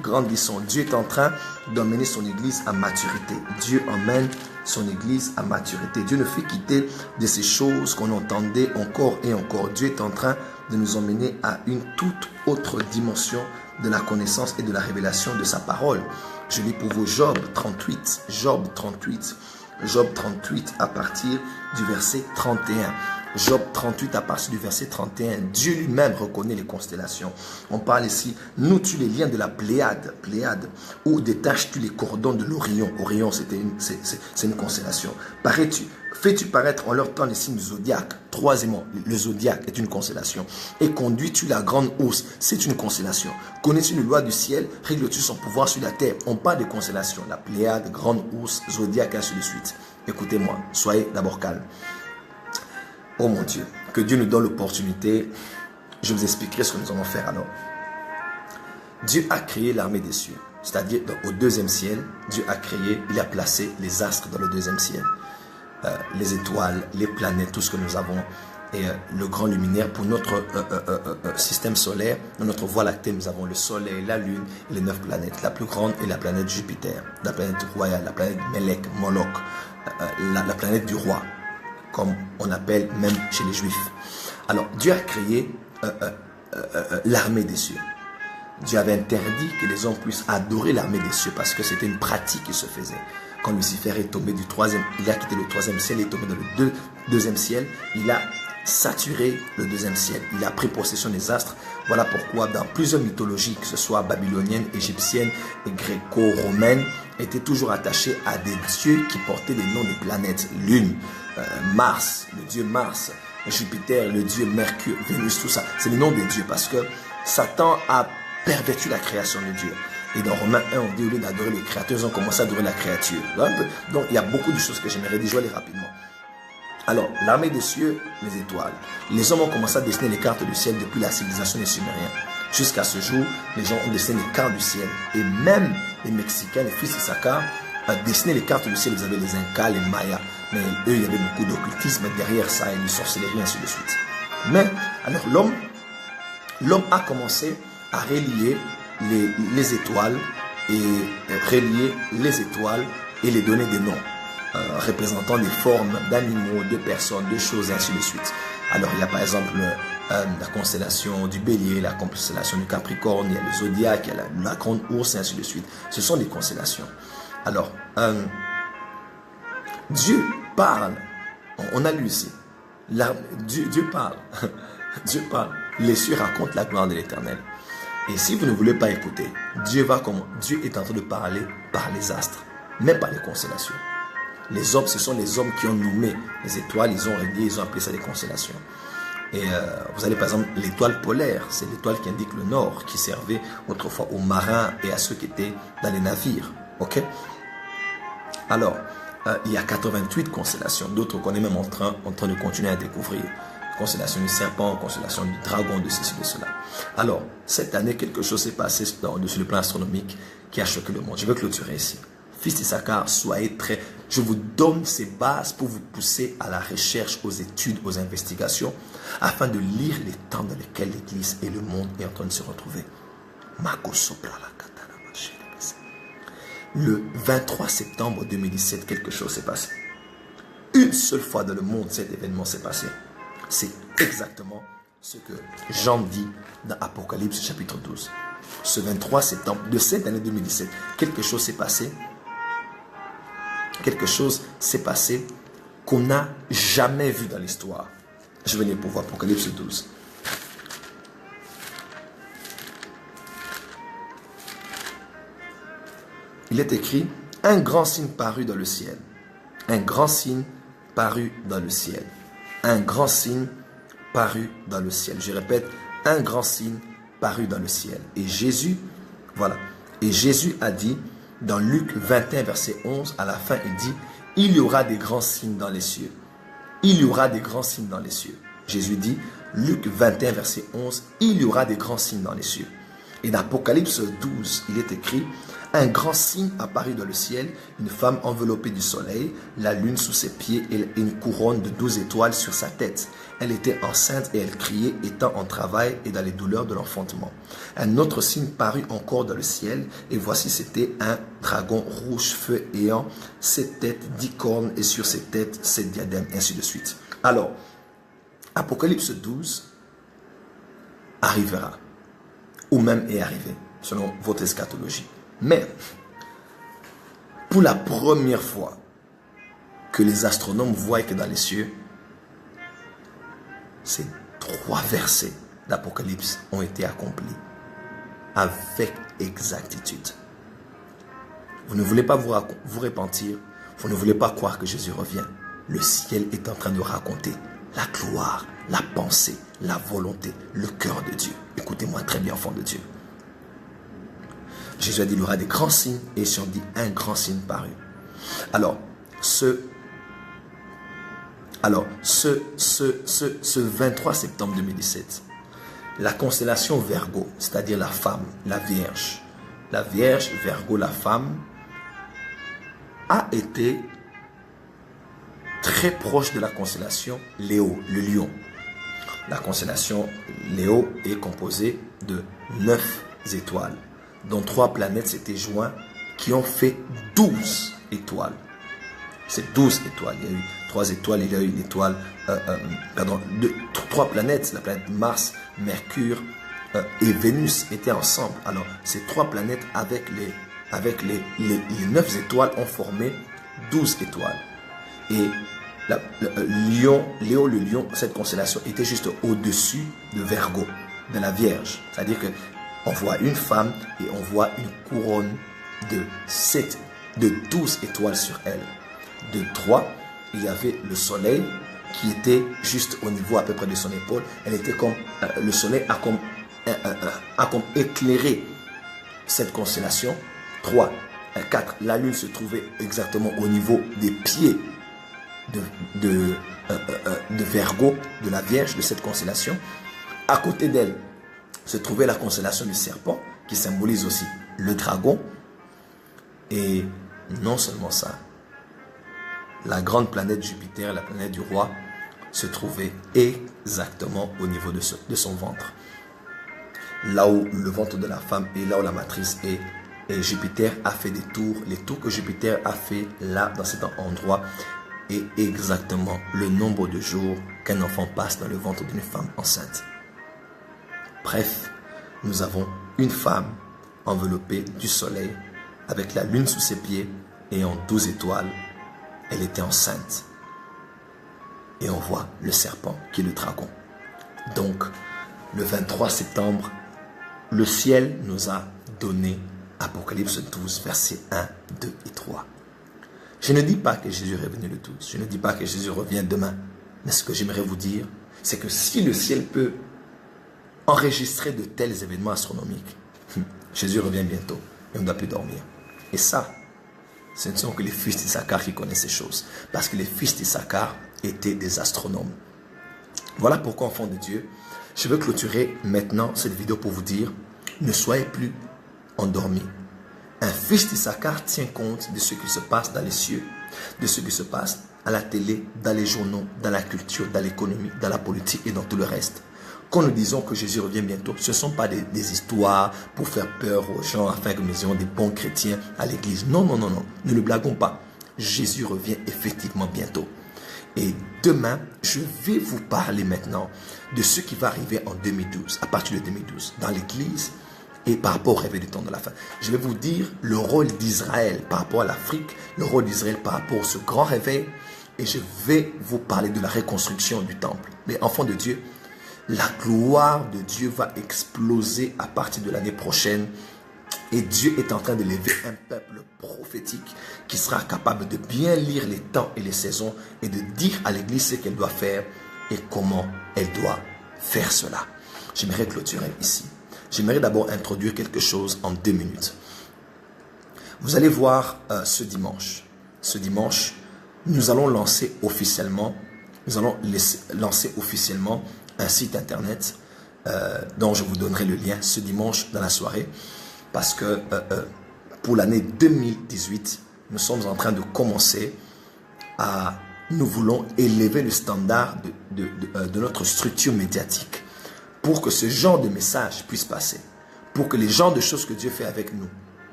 Speaker 2: Grandissons. Dieu est en train d'emmener son Église à maturité. Dieu emmène son Église à maturité. Dieu ne fait quitter de ces choses qu'on entendait encore et encore. Dieu est en train de nous emmener à une toute autre dimension de la connaissance et de la révélation de sa parole. Je lis pour vous Job 38. Job 38. Job 38 à partir du verset 31. Job 38 à partir du verset 31. Dieu lui-même reconnaît les constellations. On parle ici, noue-tu les liens de la Pléiade, ou détaches-tu les cordons de l'Orion. Orion, c'est une constellation. Fais-tu paraître en leur temps les signes du zodiaque. Troisièmement, le zodiaque est une constellation. Et conduis-tu la grande ours, c'est une constellation. Connais-tu les lois du ciel, règles-tu son pouvoir sur la terre. On parle des constellations, la Pléiade, grande ours, zodiaque, ainsi de suite. Écoutez-moi, soyez d'abord calme. Oh mon Dieu, que Dieu nous donne l'opportunité. Je vous expliquerai ce que nous allons faire alors. Dieu a créé l'armée des cieux. C'est-à-dire au deuxième ciel, Dieu a créé, il a placé les astres dans le deuxième ciel. Les étoiles, les planètes, tout ce que nous avons. Et le grand luminaire pour notre système solaire. Dans notre voie lactée, nous avons le soleil, la lune et les 9 planètes. La plus grande est la planète Jupiter, la planète royale, la planète Melek, Moloch, la planète du roi, comme on appelle même chez les Juifs. Alors, Dieu a créé l'armée des cieux. Dieu avait interdit que les hommes puissent adorer l'armée des cieux parce que c'était une pratique qui se faisait. Quand Lucifer est tombé du troisième, il a quitté le troisième ciel, il est tombé dans le deuxième ciel, il a saturé le deuxième ciel. Il a pris possession des astres Voilà pourquoi dans plusieurs mythologies, que ce soit babylonienne, égyptienne et gréco-romaine, étaient toujours attachés à des dieux qui portaient les noms des planètes. Lune, Mars, le dieu Mars, Jupiter, le dieu Mercure, Vénus, tout ça. C'est le nom des dieux parce que Satan a perverti la création de Dieu. Et dans Romains 1, on dit au lieu d'adorer les créateurs, ils ont commencé à adorer la créature. Donc il y a beaucoup de choses que j'aimerais déjouer rapidement. Alors, l'armée des cieux, les étoiles. Les hommes ont commencé à dessiner les cartes du ciel depuis la civilisation des Sumériens. Jusqu'à ce jour, les gens ont dessiné les cartes du ciel. Et même les Mexicains, les fils d'Issachar, ont dessiné les cartes du ciel. Vous avez les Incas, les Mayas. Mais eux, il y avait beaucoup d'occultisme derrière ça et de sorcellerie, ainsi de suite. Mais, alors l'homme a commencé à relier les étoiles et les donner des noms. Représentant des formes d'animaux, de personnes, de choses, et ainsi de suite. Alors, il y a par exemple la constellation du Bélier, la constellation du Capricorne, il y a le Zodiaque, il y a la Grande Ourse, et ainsi de suite. Ce sont des constellations. Alors, Dieu parle. On a lu ici. Dieu parle. Dieu parle. Les cieux racontent la gloire de l'Éternel. Et si vous ne voulez pas écouter, Dieu est en train de parler par les astres, même par les constellations. Les hommes, ce sont les hommes qui ont nommé les étoiles, ils ont réglé, ils ont appelé ça des constellations. Et vous avez par exemple l'étoile polaire, c'est l'étoile qui indique le nord, qui servait autrefois aux marins et à ceux qui étaient dans les navires. Ok? Alors, il y a 88 constellations, d'autres qu'on est même en train de continuer à découvrir. Constellation du serpent, constellation du dragon, de ceci, de cela. Alors, cette année, quelque chose s'est passé sur le plan astronomique qui a choqué le monde. Je vais clôturer ici. Fils d'Issachar, soyez très... Je vous donne ces bases pour vous pousser à la recherche, aux études, aux investigations, afin de lire les temps dans lesquels l'Église et le monde est en train de se retrouver. Le 23 septembre 2017, quelque chose s'est passé. Une seule fois dans le monde, cet événement s'est passé. C'est exactement ce que Jean dit dans Apocalypse chapitre 12. Ce 23 septembre de cette année 2017, quelque chose s'est passé. Quelque chose s'est passé qu'on n'a jamais vu dans l'histoire. Je vais lire pour vous Apocalypse 12. Il est écrit, un grand signe parut dans le ciel. Un grand signe parut dans le ciel. Un grand signe parut dans le ciel. Je répète, un grand signe parut dans le ciel. Et Jésus, voilà. Et Jésus a dit, dans Luc 21, verset 11, à la fin, il dit, il y aura des grands signes dans les cieux. Il y aura des grands signes dans les cieux. Jésus dit, Luc 21, verset 11, il y aura des grands signes dans les cieux. Et dans Apocalypse 12, il est écrit, un grand signe apparut dans le ciel, une femme enveloppée du soleil, la lune sous ses pieds et une couronne de 12 étoiles sur sa tête. Elle était enceinte et elle criait, étant en travail et dans les douleurs de l'enfantement. Un autre signe parut encore dans le ciel, et voici c'était un dragon rouge, feu ayant 7 têtes, 10 cornes, et sur ses têtes 7 diadèmes, ainsi de suite. Alors, Apocalypse 12 arrivera, ou même est arrivé, selon votre eschatologie. Mais, pour la première fois que les astronomes voient que dans les cieux, ces 3 versets d'Apocalypse ont été accomplis avec exactitude. Vous ne voulez pas vous repentir, vous ne voulez pas croire que Jésus revient. Le ciel est en train de raconter la gloire, la pensée, la volonté, le cœur de Dieu. Écoutez-moi très bien, enfants de Dieu. Jésus a dit, il y aura des grands signes, et si on dit un grand signe parut. Alors, ce 23 septembre 2017, la constellation Vergo, c'est-à-dire la femme, la Vierge, Vergo, la femme, a été très proche de la constellation Léo, le lion. La constellation Léo est composée de 9 étoiles, dont 3 planètes s'étaient jointes qui ont fait 12 étoiles. C'est 12 étoiles. Il y a eu 3 étoiles, il y a eu l'étoile, 3 planètes, la planète Mars, Mercure et Vénus étaient ensemble. Alors, ces 3 planètes avec les 9 étoiles ont formé 12 étoiles. Et Léo, le lion, cette constellation était juste au-dessus de Vergo. de la Vierge. C'est-à-dire qu'on voit une femme et on voit une couronne de 12 étoiles sur elle. De 3, il y avait le soleil qui était juste au niveau à peu près de son épaule. Elle était comme, le soleil a comme éclairé cette constellation. 3, 4, la lune se trouvait exactement au niveau des pieds de Verseau, de la Vierge, de cette constellation. À côté d'elle se trouvait la constellation du serpent, qui symbolise aussi le dragon. Et non seulement ça, la grande planète Jupiter, la planète du roi, se trouvait exactement au niveau de son ventre. Là où le ventre de la femme est, là où la matrice est, et Jupiter a fait des tours. Les tours que Jupiter a fait là, dans cet endroit, est exactement le nombre de jours qu'un enfant passe dans le ventre d'une femme enceinte. Bref, nous avons une femme enveloppée du soleil, avec la lune sous ses pieds et en 12 étoiles. Elle était enceinte. Et on voit le serpent qui est le dragon. Donc, le 23 septembre, le ciel nous a donné Apocalypse 12, versets 1, 2 et 3. Je ne dis pas que Jésus est revenu le 12. Je ne dis pas que Jésus revient demain. Mais ce que j'aimerais vous dire, c'est que si le ciel peut enregistrer de tels événements astronomiques, Jésus revient bientôt et on ne doit plus dormir. Et ça, ce ne sont que les fils d'Issachar qui connaissent ces choses. Parce que les fils d'Issachar étaient des astronomes. Voilà pourquoi, enfants de Dieu, je veux clôturer maintenant cette vidéo pour vous dire, ne soyez plus endormis. Un fils d'Issachar tient compte de ce qui se passe dans les cieux, de ce qui se passe à la télé, dans les journaux, dans la culture, dans l'économie, dans la politique et dans tout le reste. Quand nous disons que Jésus revient bientôt, ce ne sont pas des histoires pour faire peur aux gens afin que nous ayons des bons chrétiens à l'église. Non, non, non, non. Ne le blaguons pas. Jésus revient effectivement bientôt. Et demain, je vais vous parler maintenant de ce qui va arriver en 2012, à partir de 2012, dans l'église et par rapport au réveil du temps de la fin. Je vais vous dire le rôle d'Israël par rapport à l'Afrique, le rôle d'Israël par rapport à ce grand réveil, et je vais vous parler de la reconstruction du temple. Mais enfants de Dieu, la gloire de Dieu va exploser à partir de l'année prochaine. Et Dieu est en train de lever un peuple prophétique qui sera capable de bien lire les temps et les saisons et de dire à l'église ce qu'elle doit faire et comment elle doit faire cela. J'aimerais clôturer ici. J'aimerais d'abord introduire quelque chose en 2 minutes. Vous allez voir ce dimanche. Ce dimanche, nous allons lancer officiellement un site internet dont je vous donnerai le lien ce dimanche dans la soirée. Parce que pour l'année 2018, nous sommes en train de commencer nous voulons élever le standard de notre structure médiatique pour que ce genre de message puisse passer, pour que les genres de choses que Dieu fait avec nous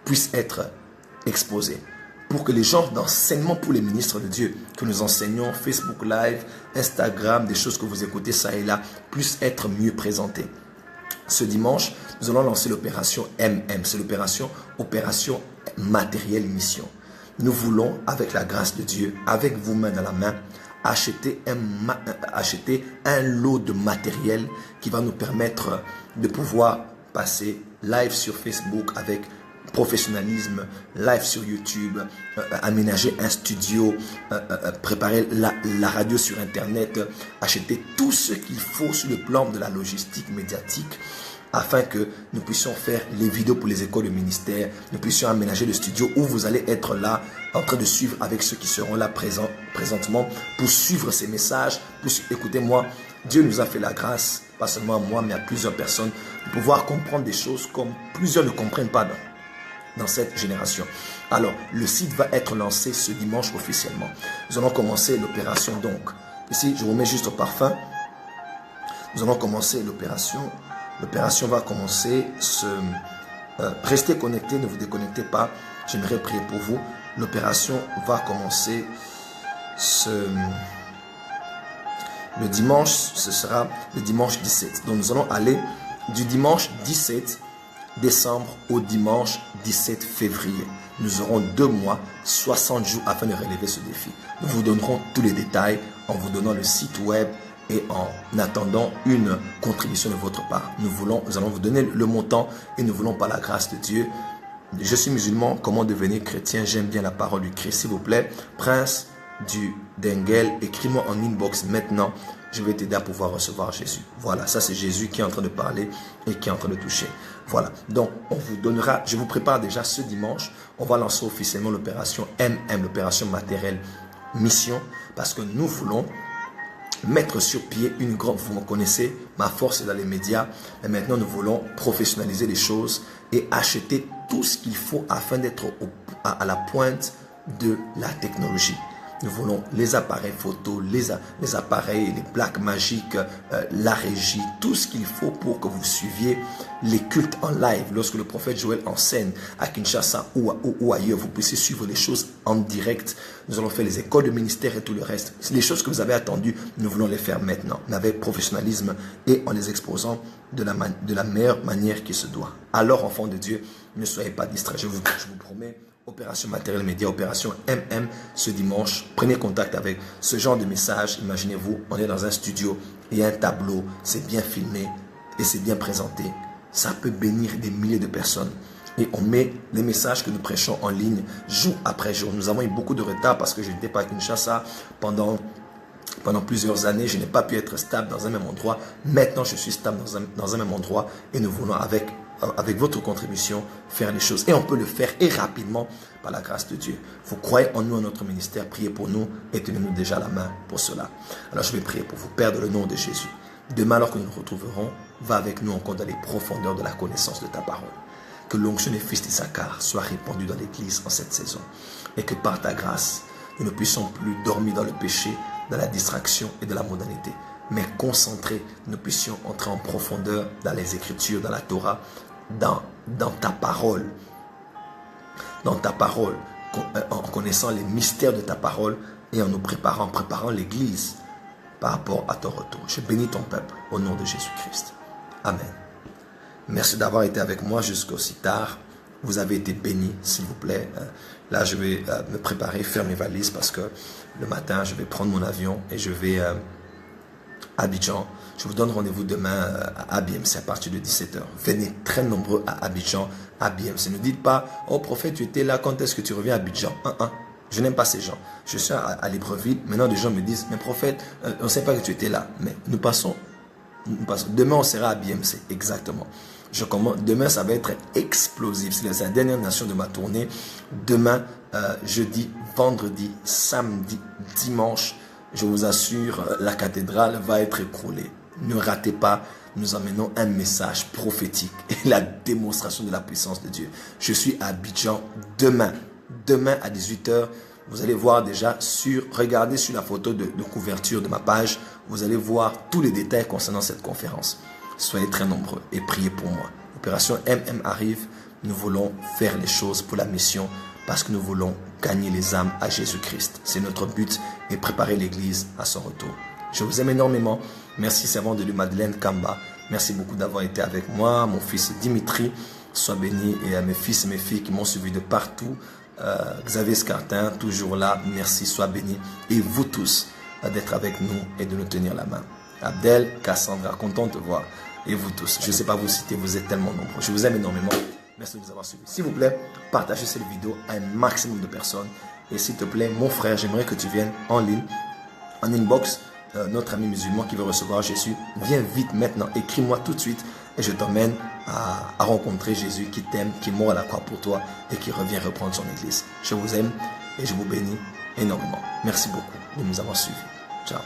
Speaker 2: puissent être exposés, pour que les genres d'enseignement pour les ministres de Dieu que nous enseignons, Facebook Live, Instagram, des choses que vous écoutez ça et là, puissent être mieux présentés. Ce dimanche, nous allons lancer l'opération MM. C'est l'opération matériel mission. Nous voulons, avec la grâce de Dieu, avec vos mains dans la main, acheter un lot de matériel qui va nous permettre de pouvoir passer live sur Facebook avec professionnalisme, live sur YouTube, aménager un studio, préparer la radio sur Internet, acheter tout ce qu'il faut sur le plan de la logistique médiatique afin que nous puissions faire les vidéos pour les écoles de ministère, nous puissions aménager le studio où vous allez être là en train de suivre avec ceux qui seront là présentement pour suivre ces messages. Écoutez-moi, Dieu nous a fait la grâce, pas seulement à moi mais à plusieurs personnes, de pouvoir comprendre des choses comme plusieurs ne comprennent pas dans cette génération. Alors, le site va être lancé ce dimanche officiellement. Nous allons commencer l'opération donc. Ici, je vous mets juste au parfum. Nous allons commencer l'opération. L'opération va commencer. Restez connectés, ne vous déconnectez pas. J'aimerais prier pour vous. L'opération va commencer le dimanche. Ce sera le dimanche 17. Donc, nous allons aller du dimanche 17 décembre au dimanche 17 février. Nous aurons 2 mois, 60 jours afin de relever ce défi. Nous vous donnerons tous les détails en vous donnant le site web et en attendant une contribution de votre part. Nous allons vous donner le montant et nous voulons par la grâce de Dieu. Je suis musulman, comment devenir chrétien? J'aime bien la parole du Christ. S'il vous plaît, Prince du Dengel, écris-moi en inbox maintenant. Je vais t'aider à pouvoir recevoir Jésus. Voilà, ça c'est Jésus qui est en train de parler et qui est en train de toucher. Voilà, donc on vous donnera, je vous prépare déjà ce dimanche, on va lancer officiellement l'opération MM, l'opération matérielle mission, parce que nous voulons mettre sur pied une grande, vous me connaissez, ma force est dans les médias, mais maintenant nous voulons professionnaliser les choses et acheter tout ce qu'il faut afin d'être à la pointe de la technologie. Nous voulons les appareils photo, les appareils, les plaques magiques, la régie, tout ce qu'il faut pour que vous suiviez les cultes en live. Lorsque le prophète Joël enseigne à Kinshasa ou ailleurs, vous puissiez suivre les choses en direct. Nous allons faire les écoles de ministère et tout le reste. Les choses que vous avez attendues, nous voulons les faire maintenant, mais avec professionnalisme et en les exposant de la meilleure manière qui se doit. Alors, enfants de Dieu, ne soyez pas distraits. Je vous promets. Opération matériel média, opération MM ce dimanche. Prenez contact avec ce genre de message. Imaginez-vous, on est dans un studio, il y a un tableau, c'est bien filmé et c'est bien présenté. Ça peut bénir des milliers de personnes. Et on met les messages que nous prêchons en ligne jour après jour. Nous avons eu beaucoup de retard parce que je n'étais pas à Kinshasa pendant plusieurs années. Je n'ai pas pu être stable dans un même endroit. Maintenant, je suis stable dans un même endroit et nous voulons avec votre contribution, faire les choses. Et on peut le faire et rapidement par la grâce de Dieu. Vous croyez en nous, en notre ministère, priez pour nous et tenez-nous déjà la main pour cela. Alors je vais prier pour vous, Père, dans le nom de Jésus. Demain, alors que nous nous retrouverons, va avec nous encore dans les profondeurs de la connaissance de ta parole. Que l'onction des fils d'Issachar soit répandue dans l'Église en cette saison. Et que par ta grâce, nous ne puissions plus dormir dans le péché, dans la distraction et de la modernité. Mais concentrés, nous puissions entrer en profondeur dans les Écritures, dans la Torah, dans ta parole, en connaissant les mystères de ta parole et en nous préparant l'Église par rapport à ton retour. Je bénis ton peuple au nom de Jésus-Christ. Amen. Merci d'avoir été avec moi jusqu'aussi tard. Vous avez été bénis, s'il vous plaît. Là, je vais me préparer, faire mes valises parce que le matin, je vais prendre mon avion et je vais à Abidjan. Je vous donne rendez-vous demain à BMC à partir de 17h. Venez très nombreux à Abidjan, à BMC. Ne dites pas, oh prophète, tu étais là, quand est-ce que tu reviens à Abidjan? Je n'aime pas ces gens. Je suis à Libreville. Maintenant, des gens me disent, mais prophète, on ne sait pas que tu étais là. Mais nous passons. Demain, on sera à BMC. Exactement. Demain, ça va être explosif. C'est la dernière nation de ma tournée. Demain, jeudi, vendredi, samedi, dimanche, je vous assure, la cathédrale va être écroulée. Ne ratez pas, nous emmenons un message prophétique et la démonstration de la puissance de Dieu. Je suis à Abidjan demain à 18h. Vous allez voir déjà regardez sur la photo de couverture de ma page, vous allez voir tous les détails concernant cette conférence. Soyez très nombreux et priez pour moi. Opération MM arrive, nous voulons faire les choses pour la mission parce que nous voulons gagner les âmes à Jésus-Christ. C'est notre but et préparer l'Église à son retour. Je vous aime énormément. Merci, servant de Dieu Madeleine Kamba. Merci beaucoup d'avoir été avec moi. Mon fils Dimitri, sois béni. Et à mes fils et mes filles qui m'ont suivi de partout. Xavier Scartin, toujours là. Merci, sois béni. Et vous tous, d'être avec nous et de nous tenir la main. Abdel, Cassandra, content de te voir. Et vous tous, je ne sais pas vous citer, vous êtes tellement nombreux. Je vous aime énormément. Merci de nous avoir suivis. S'il vous plaît, partagez cette vidéo à un maximum de personnes. Et s'il te plaît, mon frère, j'aimerais que tu viennes en ligne, en inbox, notre ami musulman qui veut recevoir Jésus. Viens vite maintenant, écris-moi tout de suite et je t'emmène à rencontrer Jésus qui t'aime, qui est mort à la croix pour toi et qui revient reprendre son église. Je vous aime et je vous bénis énormément. Merci beaucoup de nous avoir suivis. Ciao.